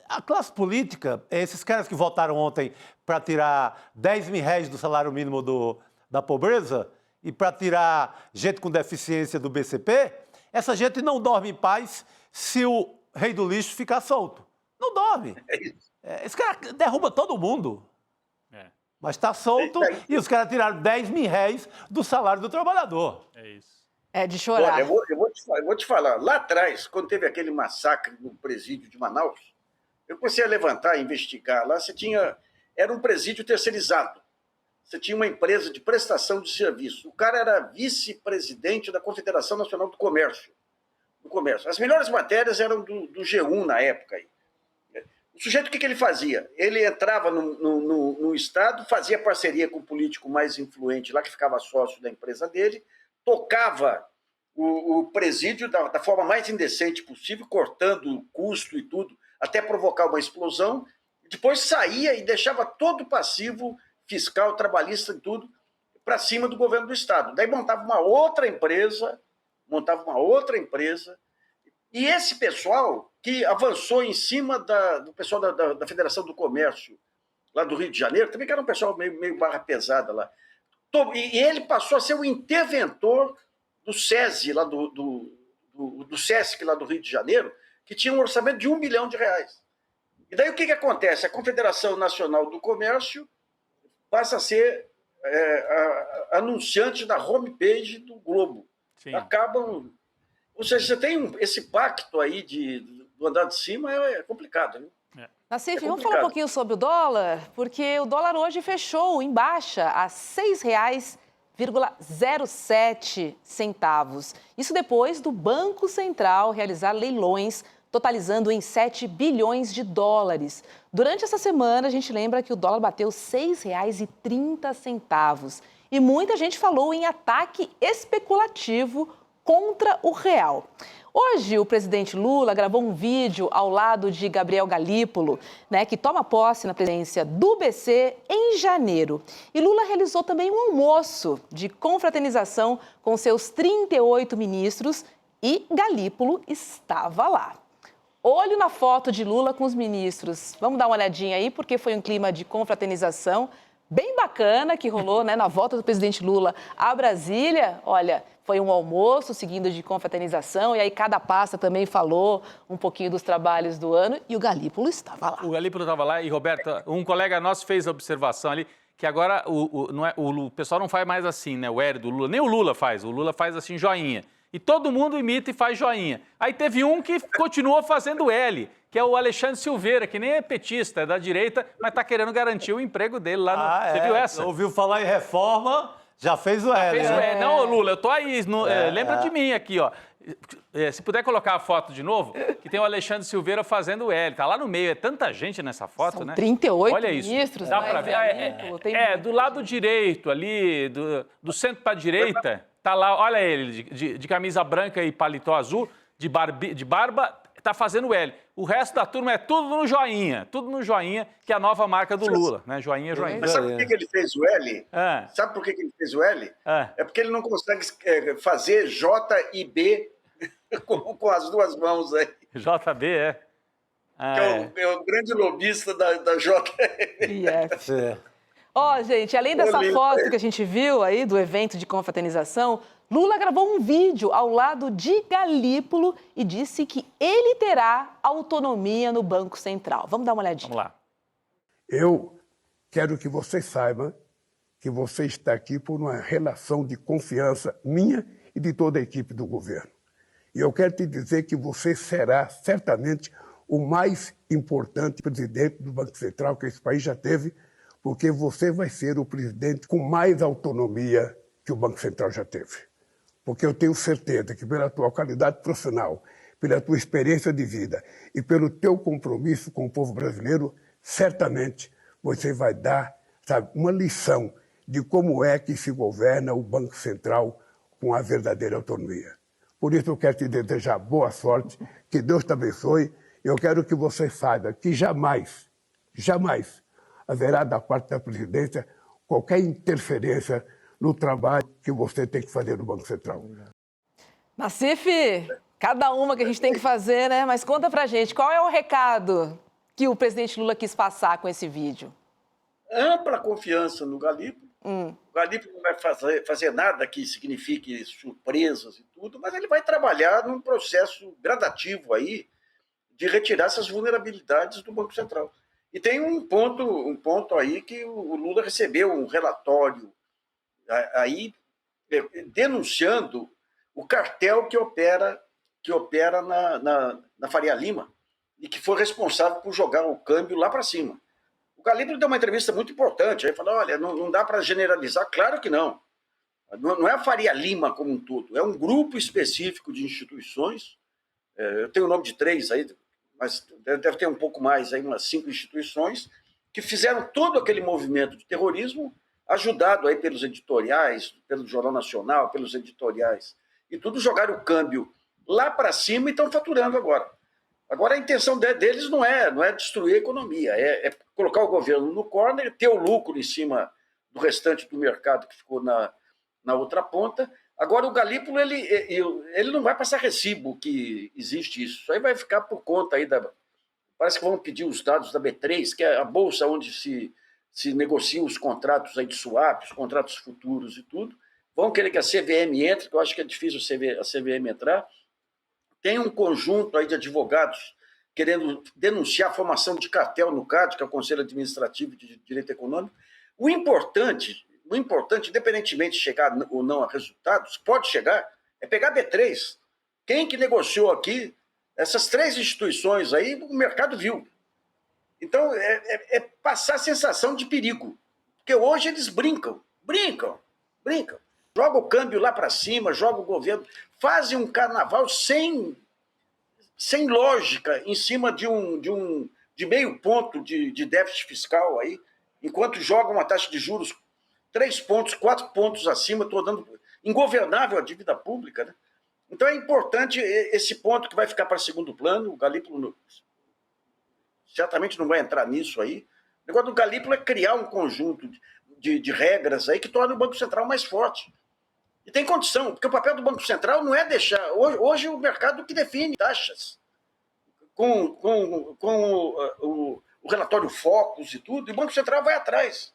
a classe política, esses caras que votaram ontem para tirar 10 mil reais do salário mínimo da pobreza e para tirar gente com deficiência do BCP, essa gente não dorme em paz se o rei do lixo ficar solto. Não dorme. Esse cara derruba todo mundo. Mas está solto e os caras tiraram 10 mil reais do salário do trabalhador. É isso. É de chorar. Olha, eu vou te falar. Lá atrás, quando teve aquele massacre no presídio de Manaus, eu comecei a levantar, investigar. Lá era um presídio terceirizado. você tinha uma empresa de prestação de serviço. O cara era vice-presidente da Confederação Nacional do Comércio. As melhores matérias eram do G1 na época. Aí. O sujeito, o que ele fazia? Ele entrava no Estado, fazia parceria com o político mais influente lá, que ficava sócio da empresa dele, tocava o presídio da forma mais indecente possível, cortando o custo e tudo, até provocar uma explosão, depois saía e deixava todo o passivo fiscal, trabalhista e tudo para cima do governo do Estado. Daí montava uma outra empresa, e esse pessoal que avançou em cima do pessoal da Federação do Comércio, lá do Rio de Janeiro, também que era um pessoal meio barra pesada lá, e ele passou a ser o interventor do SESI, lá do SESC, lá do Rio de Janeiro, que tinha um orçamento de R$1 bilhão. E daí o que acontece? A Confederação Nacional do Comércio passa a ser anunciante da homepage do Globo. Sim. Acabam... Ou seja, você tem esse pacto aí do andar de cima, é complicado, né? Nassif, vamos falar um pouquinho sobre o dólar, porque o dólar hoje fechou em baixa a R$ 6,07. Isso depois do Banco Central realizar leilões totalizando em 7 bilhões de dólares. Durante essa semana, a gente lembra que o dólar bateu R$ 6,30. E muita gente falou em ataque especulativo contra o real. Hoje, o presidente Lula gravou um vídeo ao lado de Gabriel Galípolo, que toma posse na presidência do BC em janeiro. E Lula realizou também um almoço de confraternização com seus 38 ministros e Galípolo estava lá. Olho na foto de Lula com os ministros. Vamos dar uma olhadinha aí, porque foi um clima de confraternização bem bacana que rolou, na volta do presidente Lula a Brasília. Olha, foi um almoço seguindo de confraternização, e aí cada pasta também falou um pouquinho dos trabalhos do ano, e o Galípolo estava lá. O Galípolo estava lá, e, Roberto, um colega nosso fez a observação ali, que agora o pessoal não faz mais assim, né? O Hélio do Lula, nem o Lula faz assim, joinha. E todo mundo imita e faz joinha. Aí teve um que continuou fazendo L, que é o Alexandre Silveira, que nem é petista, é da direita, mas está querendo garantir o emprego dele lá no... Você viu essa? Ouviu falar em reforma, já fez o L, né? Não, Lula, eu tô aí, lembra de mim aqui, ó. Se puder colocar a foto de novo, que tem o Alexandre Silveira fazendo o L. Tá lá no meio, é tanta gente nessa foto, São né? 38 Olha isso. ministros. Dá pra ver. Do lado direito ali, do centro para direita, tá lá, olha ele, de camisa branca e paletó azul, de barba, tá fazendo L. O resto da turma é tudo no joinha, que é a nova marca do Lula, né? Joinha. Mas sabe por que ele fez o L? Sabe por que ele fez o L? É porque ele não consegue fazer J e B com as duas mãos aí. JB, É o grande lobista da JF. Gente, além dessa foto que a gente viu aí do evento de confraternização, Lula gravou um vídeo ao lado de Galípolo e disse que ele terá autonomia no Banco Central. Vamos dar uma olhadinha. Vamos lá. Eu quero que você saiba que você está aqui por uma relação de confiança minha e de toda a equipe do governo. E eu quero te dizer que você será certamente o mais importante presidente do Banco Central que esse país já teve, porque você vai ser o presidente com mais autonomia que o Banco Central já teve. Porque eu tenho certeza que pela tua qualidade profissional, pela tua experiência de vida e pelo teu compromisso com o povo brasileiro, certamente você vai dar, uma lição de como é que se governa o Banco Central com a verdadeira autonomia. Por isso eu quero te desejar boa sorte, que Deus te abençoe. Eu quero que você saiba que jamais haverá da parte da presidência qualquer interferência no trabalho que você tem que fazer no Banco Central. Nassif, cada uma que a gente tem que fazer, né? Mas conta pra gente, qual é o recado que o presidente Lula quis passar com esse vídeo? Ampla confiança no Galípolo. O Galípolo não vai fazer nada que signifique surpresas e tudo, mas ele vai trabalhar num processo gradativo aí de retirar essas vulnerabilidades do Banco Central. E tem um ponto aí que o Lula recebeu um relatório aí denunciando o cartel que opera na Faria Lima e que foi responsável por jogar o câmbio lá para cima. O Galípolo deu uma entrevista muito importante, aí falou, olha, não dá para generalizar, claro que não. Não é a Faria Lima como um todo, é um grupo específico de instituições, eu tenho o nome de 3 aí, mas deve ter um pouco mais, aí, umas 5 instituições, que fizeram todo aquele movimento de terrorismo, ajudado aí pelos editoriais, pelo Jornal Nacional, pelos editoriais, e tudo jogaram o câmbio lá para cima e estão faturando agora. Agora a intenção deles não é destruir a economia, é colocar o governo no corner, ter o lucro em cima do restante do mercado que ficou na outra ponta. Agora o Galípolo ele não vai passar recibo que existe isso. Isso aí vai ficar por conta aí parece que vão pedir os dados da B3, que é a bolsa onde se negociam os contratos aí de swap, os contratos futuros e tudo. Vão querer que a CVM entre, que eu acho que é difícil a CVM entrar. Tem um conjunto aí de advogados querendo denunciar a formação de cartel no CAD, que é o Conselho Administrativo de Direito Econômico. O importante, independentemente de chegar ou não a resultados, pode chegar, é pegar a B3. Quem que negociou aqui, essas 3 instituições aí, o mercado viu. Então, é passar a sensação de perigo. Porque hoje eles brincam. Joga o câmbio lá para cima, joga o governo, fazem um carnaval sem lógica em cima de meio ponto de déficit fiscal aí, enquanto jogam uma taxa de juros 3 pontos, 4 pontos acima, tornando ingovernável a dívida pública, né? Então é importante esse ponto que vai ficar para segundo plano. O Galípolo certamente não vai entrar nisso aí. O negócio do Galípolo é criar um conjunto de regras aí que torne o Banco Central mais forte. E tem condição, porque o papel do Banco Central não é deixar... Hoje o mercado que define taxas, com o relatório Focus e tudo, e o Banco Central vai atrás.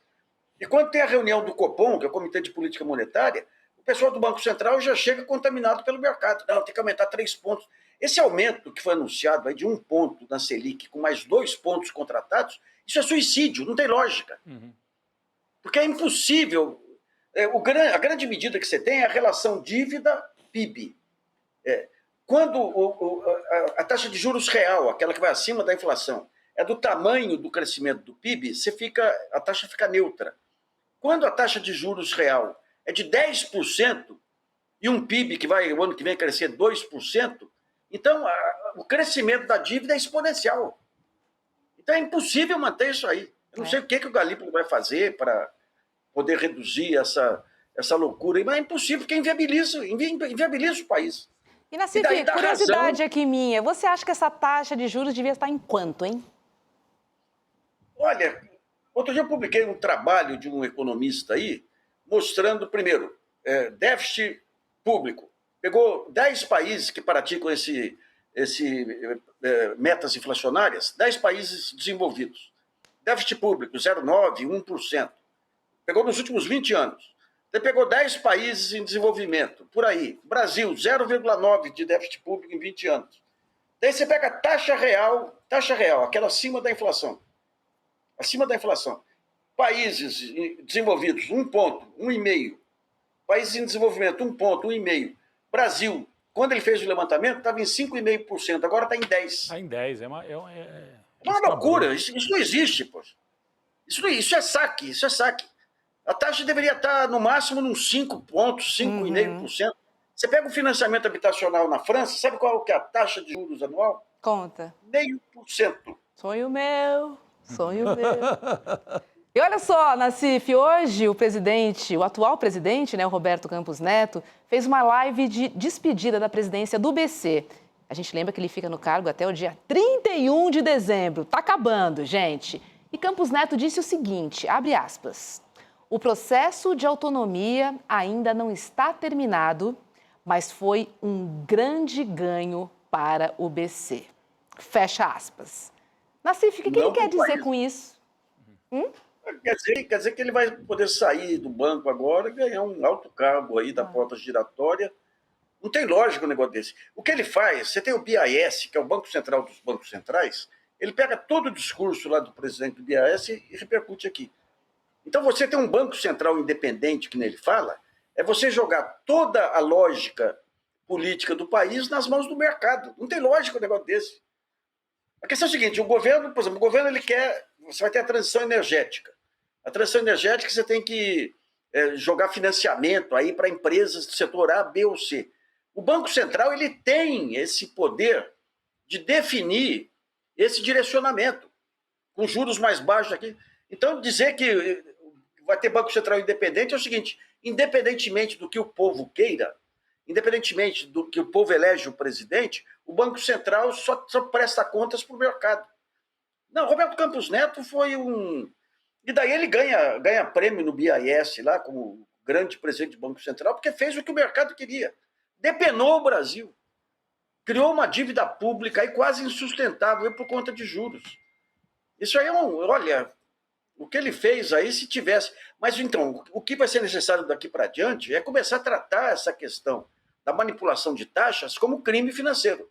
E quando tem a reunião do Copom, que é o Comitê de Política Monetária, o pessoal do Banco Central já chega contaminado pelo mercado. Não, tem que aumentar 3 pontos. Esse aumento que foi anunciado aí de 1 ponto na Selic, com mais 2 pontos contratados, isso é suicídio, não tem lógica. Porque é impossível... A grande medida que você tem é a relação dívida-PIB. Quando a taxa de juros real, aquela que vai acima da inflação, é do tamanho do crescimento do PIB, a taxa fica neutra. Quando a taxa de juros real é de 10% e um PIB que vai, o ano que vem, crescer 2%, então o crescimento da dívida é exponencial. Então é impossível manter isso aí. Eu não sei o que o Galípolo vai fazer para poder reduzir essa loucura, mas é impossível, porque inviabiliza o país. E, Nassif, curiosidade aqui minha, você acha que essa taxa de juros devia estar em quanto, hein? Outro dia eu publiquei um trabalho de um economista aí, mostrando, primeiro, déficit público. Pegou 10 países que praticam metas inflacionárias, 10 países desenvolvidos. Déficit público, 0,9%, 1%. Pegou nos últimos 20 anos. Você pegou 10 países em desenvolvimento, por aí. Brasil, 0,9% de déficit público em 20 anos. Daí você pega a taxa real, aquela acima da inflação. Acima da inflação. Países desenvolvidos, 1 ponto, 1,5%. Países em desenvolvimento, 1 ponto, 1,5%. Brasil, quando ele fez o levantamento, estava em 5,5%, agora está em 10%. Está em 10%, é uma loucura, isso não existe, pô. Isso é saque. A taxa deveria estar, no máximo, nos 5 pontos, 5,5%. Você pega o financiamento habitacional na França, sabe qual que é a taxa de juros anual? Conta. 0,5%. Sonho meu. E olha só, Nassif, hoje o atual presidente, o Roberto Campos Neto, fez uma live de despedida da presidência do BC. A gente lembra que ele fica no cargo até o dia 31 de dezembro. Tá acabando, gente. E Campos Neto disse o seguinte, abre aspas, o processo de autonomia ainda não está terminado, mas foi um grande ganho para o BC. Fecha aspas. Nassif, o que ele quer dizer com isso? Quer dizer que ele vai poder sair do banco agora e ganhar um alto cargo aí da porta giratória. Não tem lógica um negócio desse. O que ele faz, você tem o BIS, que é o Banco Central dos Bancos Centrais, ele pega todo o discurso lá do presidente do BIS e repercute aqui. Então você tem um Banco Central independente, que nele fala, é você jogar toda a lógica política do país nas mãos do mercado. Não tem lógica um negócio desse. A questão é a seguinte, o governo, por exemplo, ele quer você vai ter a transição energética. A transição energética você tem que jogar financiamento aí para empresas do setor A, B ou C. O Banco Central ele tem esse poder de definir esse direcionamento, com juros mais baixos aqui. Então, dizer que vai ter Banco Central independente é o seguinte, independentemente do que o povo queira, independentemente do que o povo elege o presidente, o Banco Central só presta contas para o mercado. Não, Roberto Campos Neto foi um... E daí ele ganha prêmio no BIS, lá, como grande presidente do Banco Central, porque fez o que o mercado queria. Depenou o Brasil. Criou uma dívida pública aí quase insustentável por conta de juros. Isso aí é olha, o que ele fez aí, se tivesse... Mas, então, o que vai ser necessário daqui para diante é começar a tratar essa questão da manipulação de taxas como crime financeiro.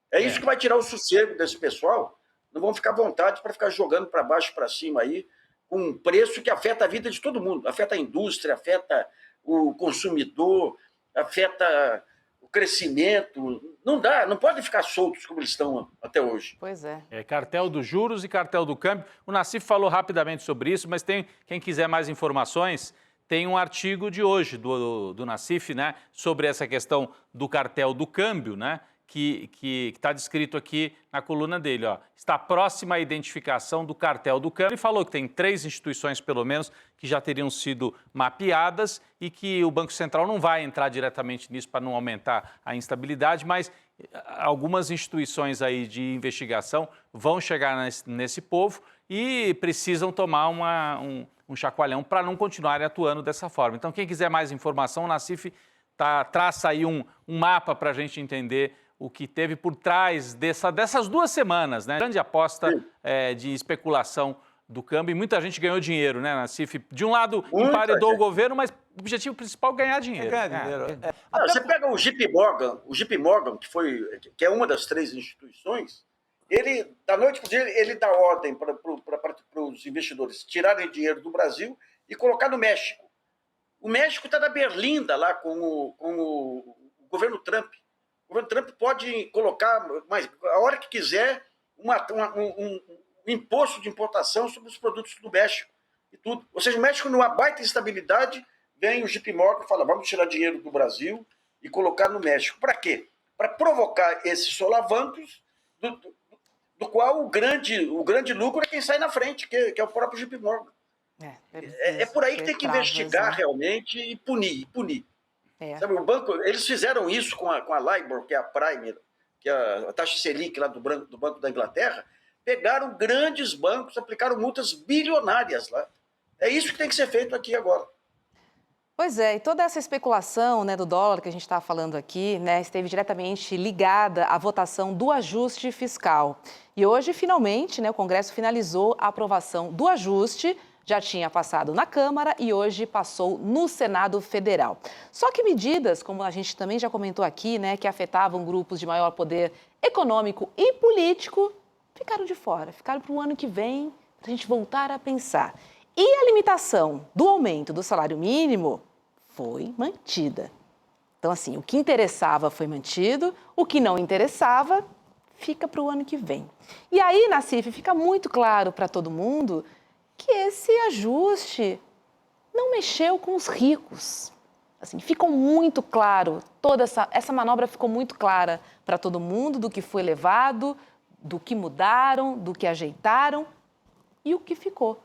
É isso que vai tirar o sossego desse pessoal. Não vão ficar à vontade para ficar jogando para baixo e para cima aí, com um preço que afeta a vida de todo mundo. Afeta a indústria, afeta o consumidor, afeta o crescimento. Não dá, não pode ficar soltos como eles estão até hoje. Pois é. Cartel dos juros e cartel do câmbio. O Nassif falou rapidamente sobre isso, mas quem quiser mais informações, tem um artigo de hoje do Nassif, né, sobre essa questão do cartel do câmbio, né, que está descrito aqui na coluna dele. Ó. Está próxima à identificação do cartel do câmbio. Ele falou que tem 3 instituições, pelo menos, que já teriam sido mapeadas e que o Banco Central não vai entrar diretamente nisso para não aumentar a instabilidade, mas algumas instituições aí de investigação vão chegar nesse povo e precisam tomar um chacoalhão para não continuarem atuando dessa forma. Então, quem quiser mais informação, o Nassif traça aí um mapa para a gente entender o que teve por trás dessas 2 semanas, né? Grande aposta de especulação do câmbio e muita gente ganhou dinheiro, né, Nassif? De um lado, emparedou o governo, mas o objetivo principal é ganhar dinheiro. Você pega o JP Morgan, que é uma das 3 instituições, ele, da noite para o dia, ele dá ordem para os investidores tirarem dinheiro do Brasil e colocar no México. O México está na berlinda lá com o governo Trump. O governo Trump pode colocar, mas a hora que quiser, um imposto de importação sobre os produtos do México e tudo. Ou seja, o México, numa baita instabilidade, vem o JP Morgan e fala, vamos tirar dinheiro do Brasil e colocar no México. Para quê? Para provocar esses solavancos, do qual o grande lucro é quem sai na frente, que é o próprio JP Morgan. É por aí que tem que investigar realmente e punir. Sabe, o banco, eles fizeram isso com a LIBOR, que é a Prime, que é a taxa Selic lá do Banco da Inglaterra, pegaram grandes bancos, aplicaram multas bilionárias lá. É isso que tem que ser feito aqui agora. Pois é, e toda essa especulação, né, do dólar que a gente está falando aqui, né, esteve diretamente ligada à votação do ajuste fiscal. E hoje, finalmente, né, o Congresso finalizou a aprovação do ajuste. Já tinha passado na Câmara e hoje passou no Senado Federal. Só que medidas, como a gente também já comentou aqui, né, que afetavam grupos de maior poder econômico e político, ficaram de fora, ficaram para o ano que vem, para a gente voltar a pensar. E a limitação do aumento do salário mínimo foi mantida. Então, assim, o que interessava foi mantido, o que não interessava fica para o ano que vem. E aí, Nassif, fica muito claro para todo mundo que esse ajuste não mexeu com os ricos. Assim, ficou muito claro, toda essa manobra ficou muito clara para todo mundo do que foi levado, do que mudaram, do que ajeitaram e o que ficou.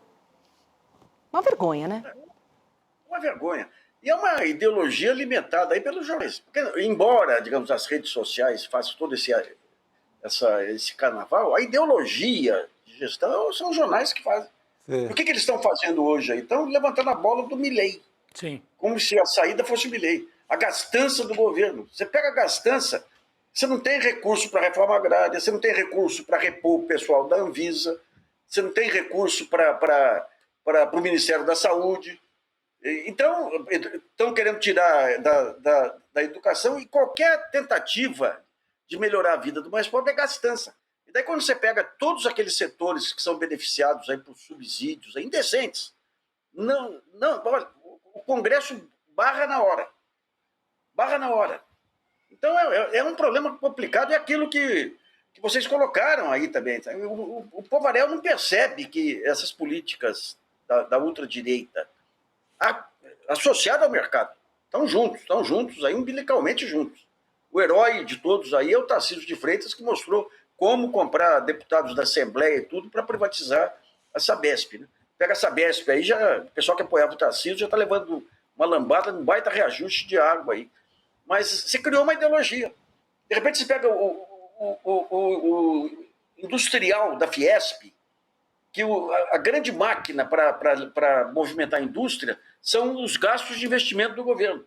Uma vergonha, né? Uma vergonha. E é uma ideologia alimentada aí pelos jornais. Porque, embora, digamos, as redes sociais façam todo esse carnaval, a ideologia de gestão são os jornais que fazem. Sim. O que eles estão fazendo hoje aí? Estão levantando a bola do Milei. Sim. Como se a saída fosse o Milei. A gastança do governo. Você pega a gastança, você não tem recurso para a reforma agrária, você não tem recurso para repor o pessoal da Anvisa, você não tem recurso para o Ministério da Saúde. Então, estão querendo tirar da educação e qualquer tentativa de melhorar a vida do mais pobre é gastança. E daí, quando você pega todos aqueles setores que são beneficiados aí por subsídios aí, indecentes, olha, o Congresso barra na hora. Barra na hora. Então, é um problema complicado. É aquilo que que vocês colocaram aí também. O Povarel não percebe que essas políticas da ultradireita associadas ao mercado estão juntos aí, umbilicalmente juntos. O herói de todos aí é o Tarcísio de Freitas, que mostrou como comprar deputados da Assembleia e tudo para privatizar a Sabesp. Né? Pega a Sabesp aí, o pessoal que apoiava o Tarcísio já está levando uma lambada, um baita reajuste de água aí. Mas você criou uma ideologia. De repente você pega o industrial da Fiesp, que a grande máquina para movimentar a indústria são os gastos de investimento do governo.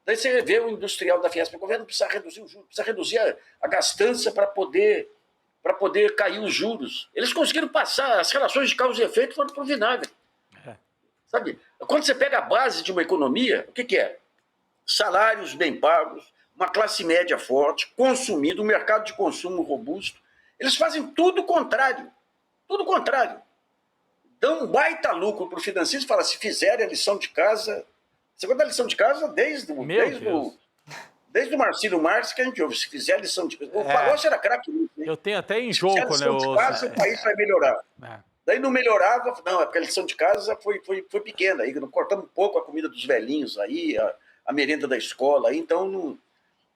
Daí você vê o industrial da Fiesp, o governo precisa reduzir o juros, precisa reduzir a gastança para poder cair os juros. Eles conseguiram passar, as relações de causa e efeito foram para o vinagre. Sabe? Quando você pega a base de uma economia, o que é? Salários bem pagos, uma classe média forte, consumido, um mercado de consumo robusto. Eles fazem tudo o contrário. Tudo o contrário. Dão um baita lucro para o financista e falam, se fizerem a lição de casa... Segunda lição de casa, desde o Marcílio Marques, que a gente ouve, se fizer a lição de casa... O Palocci era craque nisso. Eu tenho até em jogo, né? Se fizer a lição de casa, o país vai melhorar. Daí não melhorava, não, é porque a lição de casa foi pequena. Aí cortamos um pouco a comida dos velhinhos aí, a merenda da escola, aí, então não...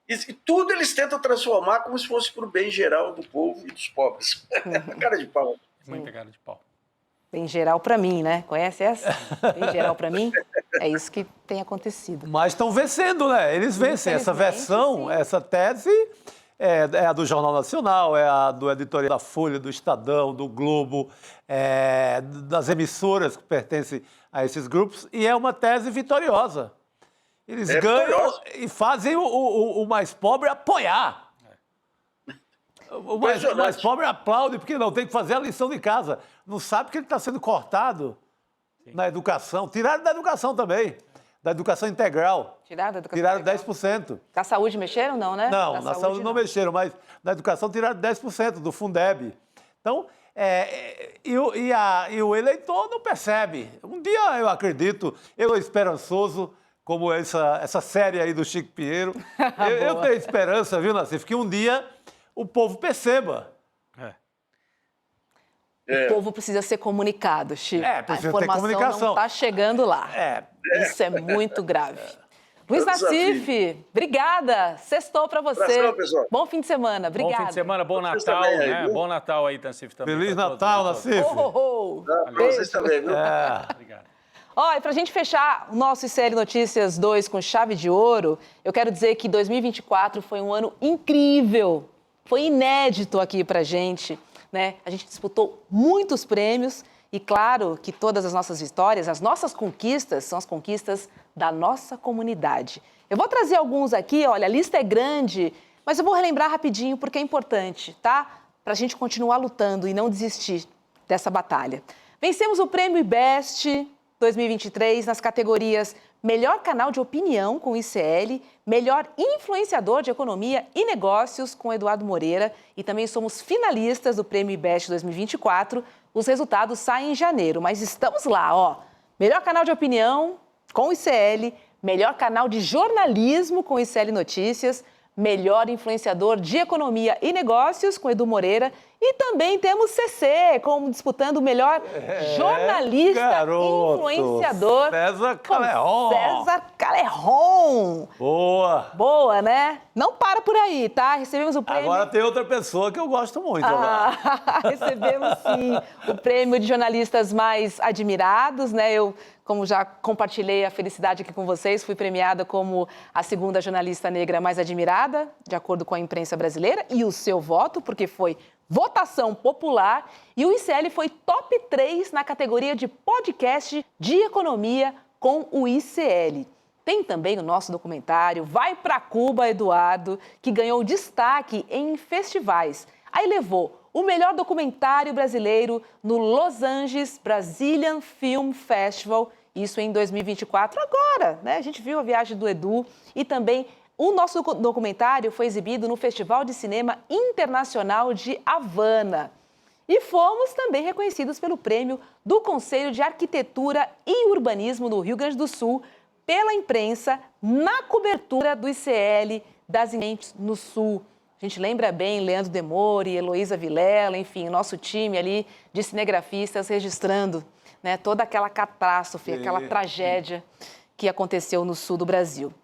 E tudo eles tentam transformar como se fosse para o bem geral do povo e dos pobres. Cara de pau. Muita cara de pau. Bem geral para mim, né? Conhece essa? Bem geral para mim? É isso que tem acontecido. Mas estão vencendo, né? Eles vencem. Essa versão, essa tese é a do Jornal Nacional, é a do editorial da Folha, do Estadão, do Globo, das emissoras que pertencem a esses grupos, e é uma tese vitoriosa. Eles ganham e fazem o mais pobre apoiar. O mais pobre aplaude, porque não tem que fazer a lição de casa. Não sabe que ele está sendo cortado na educação. Tiraram da educação também, da educação integral. Tiraram da educação Tiraram integral? 10%. Da saúde mexeram, não, né? Não, na saúde não mexeram, mas na educação tiraram 10% do Fundeb. Então, e o eleitor não percebe. Um dia, eu acredito, eu sou esperançoso, como essa série aí do Chico Pinheiro. eu tenho esperança, viu, Nassif, que um dia o povo perceba. O povo precisa ser comunicado, Chico. Precisa a informação ter comunicação. não está chegando lá. Isso é muito grave. Luiz Nassif, obrigada. Sextou para você. Abração, pessoal. Bom fim de semana. Obrigada. Bom fim de semana, bom Vocês Natal, também, né? viu? Bom Natal aí, Nassif, também. Feliz pra Natal, todos. Nassif. Vocês também, viu? Obrigado. Ó, e para a gente fechar o nosso ICL Notícias 2 com chave de ouro, eu quero dizer que 2024 foi um ano incrível. Foi inédito aqui para a gente, né? A gente disputou muitos prêmios e, claro, que todas as nossas vitórias, as nossas conquistas, são as conquistas da nossa comunidade. Eu vou trazer alguns aqui, olha, a lista é grande, mas eu vou relembrar rapidinho porque é importante, tá? Para a gente continuar lutando e não desistir dessa batalha. Vencemos o Prêmio IBEST 2023 nas categorias Melhor Canal de Opinião com o ICL, Melhor Influenciador de Economia e Negócios com Eduardo Moreira e também somos finalistas do Prêmio IBEST 2024. Os resultados saem em janeiro, mas estamos lá, ó. Melhor Canal de Opinião com o ICL, Melhor Canal de Jornalismo com o ICL Notícias, Melhor Influenciador de Economia e Negócios com Edu Moreira e também temos CC como disputando o melhor jornalista influenciador. César Calerron. César Calerron. Boa. Boa, né? Não para por aí, tá? Recebemos o prêmio... Agora tem outra pessoa que eu gosto muito. Recebemos, sim, o prêmio de jornalistas mais admirados, né? Eu, como já compartilhei a felicidade aqui com vocês, fui premiada como a segunda jornalista negra mais admirada, de acordo com a imprensa brasileira, e o seu voto, porque foi votação popular, e o ICL foi top 3 na categoria de podcast de economia com o ICL. Tem também o nosso documentário Vai Pra Cuba, Eduardo, que ganhou destaque em festivais. Aí levou o melhor documentário brasileiro no Los Angeles Brazilian Film Festival, isso em 2024, agora, né? A gente viu a viagem do Edu e também o nosso documentário foi exibido no Festival de Cinema Internacional de Havana. E fomos também reconhecidos pelo prêmio do Conselho de Arquitetura e Urbanismo do Rio Grande do Sul pela imprensa na cobertura do ICL das enchentes no Sul. A gente lembra bem Leandro Demore, Heloísa Vilela, enfim, o nosso time ali de cinegrafistas registrando, né, toda aquela catástrofe, aquela tragédia que aconteceu no sul do Brasil.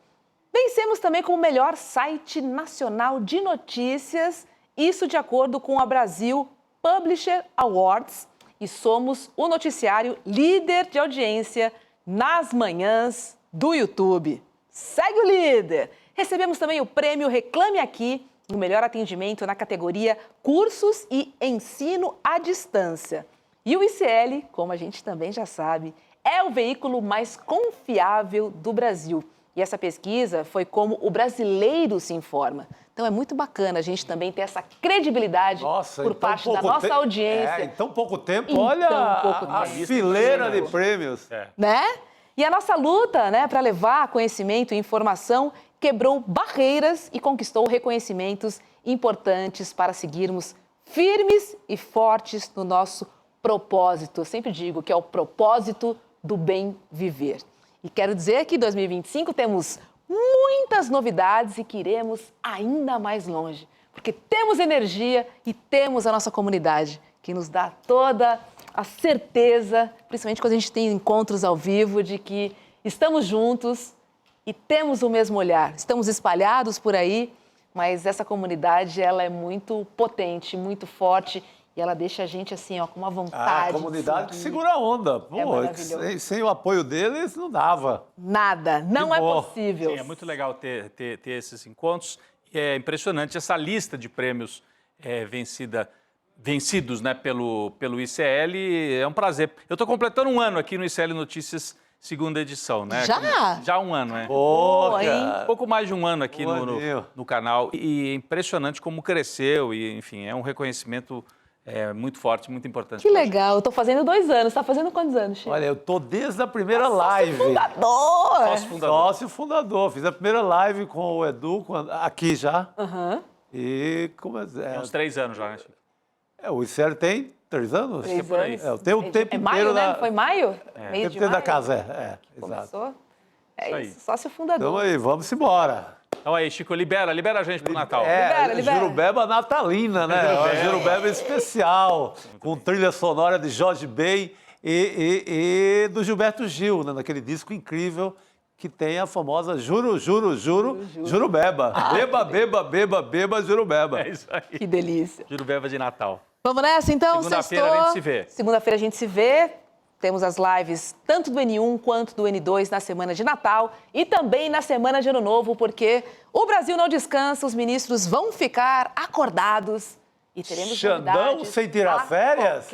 Vencemos também como o melhor site nacional de notícias, isso de acordo com a Brasil Publisher Awards, e somos o noticiário líder de audiência nas manhãs do YouTube. Segue o líder! Recebemos também o prêmio Reclame Aqui, no melhor atendimento na categoria Cursos e Ensino à Distância. E o ICL, como a gente também já sabe, é o veículo mais confiável do Brasil. E essa pesquisa foi como o brasileiro se informa. Então é muito bacana a gente também ter essa credibilidade por parte da nossa audiência. Em tão pouco tempo, olha a fileira de prêmios. Né? E a nossa luta, né, para levar conhecimento e informação quebrou barreiras e conquistou reconhecimentos importantes para seguirmos firmes e fortes no nosso propósito. Eu sempre digo que é o propósito do bem viver. E quero dizer que em 2025 temos muitas novidades e que iremos ainda mais longe, porque temos energia e temos a nossa comunidade, que nos dá toda a certeza, principalmente quando a gente tem encontros ao vivo, de que estamos juntos e temos o mesmo olhar. Estamos espalhados por aí, mas essa comunidade ela é muito potente, muito forte, e ela deixa a gente assim, ó, com uma vontade. A comunidade que segura a onda. Pô, sem o apoio deles, não dava. Nada, não é possível. Sim, é muito legal ter esses encontros. E é impressionante essa lista de prêmios vencidos, né, pelo ICL. É um prazer. Eu estou completando um ano aqui no ICL Notícias, segunda edição, né? Já? Já um ano, né? Um pouco mais de um ano aqui no canal. E é impressionante como cresceu e, enfim, é um reconhecimento muito forte, muito importante. Que legal. Eu estou fazendo 2 anos. Está fazendo quantos anos, Chico? Olha, eu tô desde a primeira live. Sócio fundador. Fiz a primeira live com o Edu, aqui já. E como Tem uns 3 anos já, né, Chico? O ICL tem 3 anos? 3 anos. Eu tenho o tempo inteiro maio, né? Foi maio? Meio de maio? da casa, exato. Começou? Isso, sócio fundador. Então aí, vamos embora. Então aí, Chico, libera a gente pro Natal. Libera. Jurubeba natalina, né? Jurubeba especial, com trilha sonora de Jorge Ben e do Gilberto Gil, né? Naquele disco incrível que tem a famosa Jurubeba. Beba, Jurubeba. É isso aí. Que delícia. Jurubeba de Natal. Vamos nessa, então? Segunda-feira a gente se vê. Segunda-feira a gente se vê. Temos as lives tanto do N1 quanto do N2 na semana de Natal e também na semana de Ano Novo, porque o Brasil não descansa, os ministros vão ficar acordados e teremos Xandão sem tirar férias?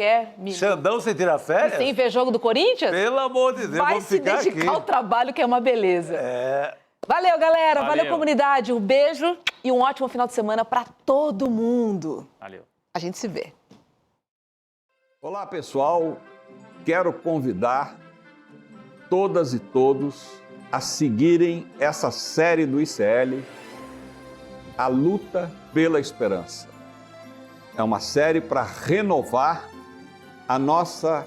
Xandão sem tirar férias? E sem ver jogo do Corinthians? Pelo amor de Deus, vai se dedicar ao trabalho, que é uma beleza. Valeu, galera. Valeu, comunidade. Um beijo e um ótimo final de semana para todo mundo. Valeu. A gente se vê. Olá, pessoal. Quero convidar todas e todos a seguirem essa série do ICL, A Luta pela Esperança. É uma série para renovar a nossa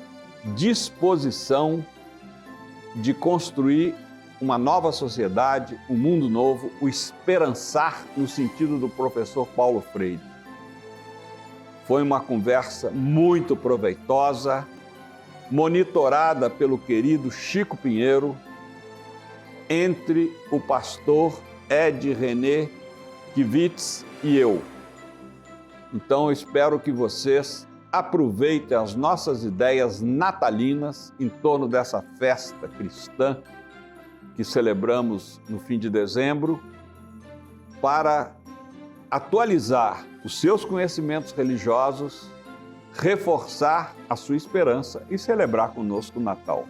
disposição de construir uma nova sociedade, um mundo novo, o esperançar no sentido do professor Paulo Freire. Foi uma conversa muito proveitosa, monitorada pelo querido Chico Pinheiro, entre o pastor Ed René Kivitz e eu. Então, eu espero que vocês aproveitem as nossas ideias natalinas em torno dessa festa cristã que celebramos no fim de dezembro, para atualizar os seus conhecimentos religiosos, reforçar a sua esperança e celebrar conosco o Natal.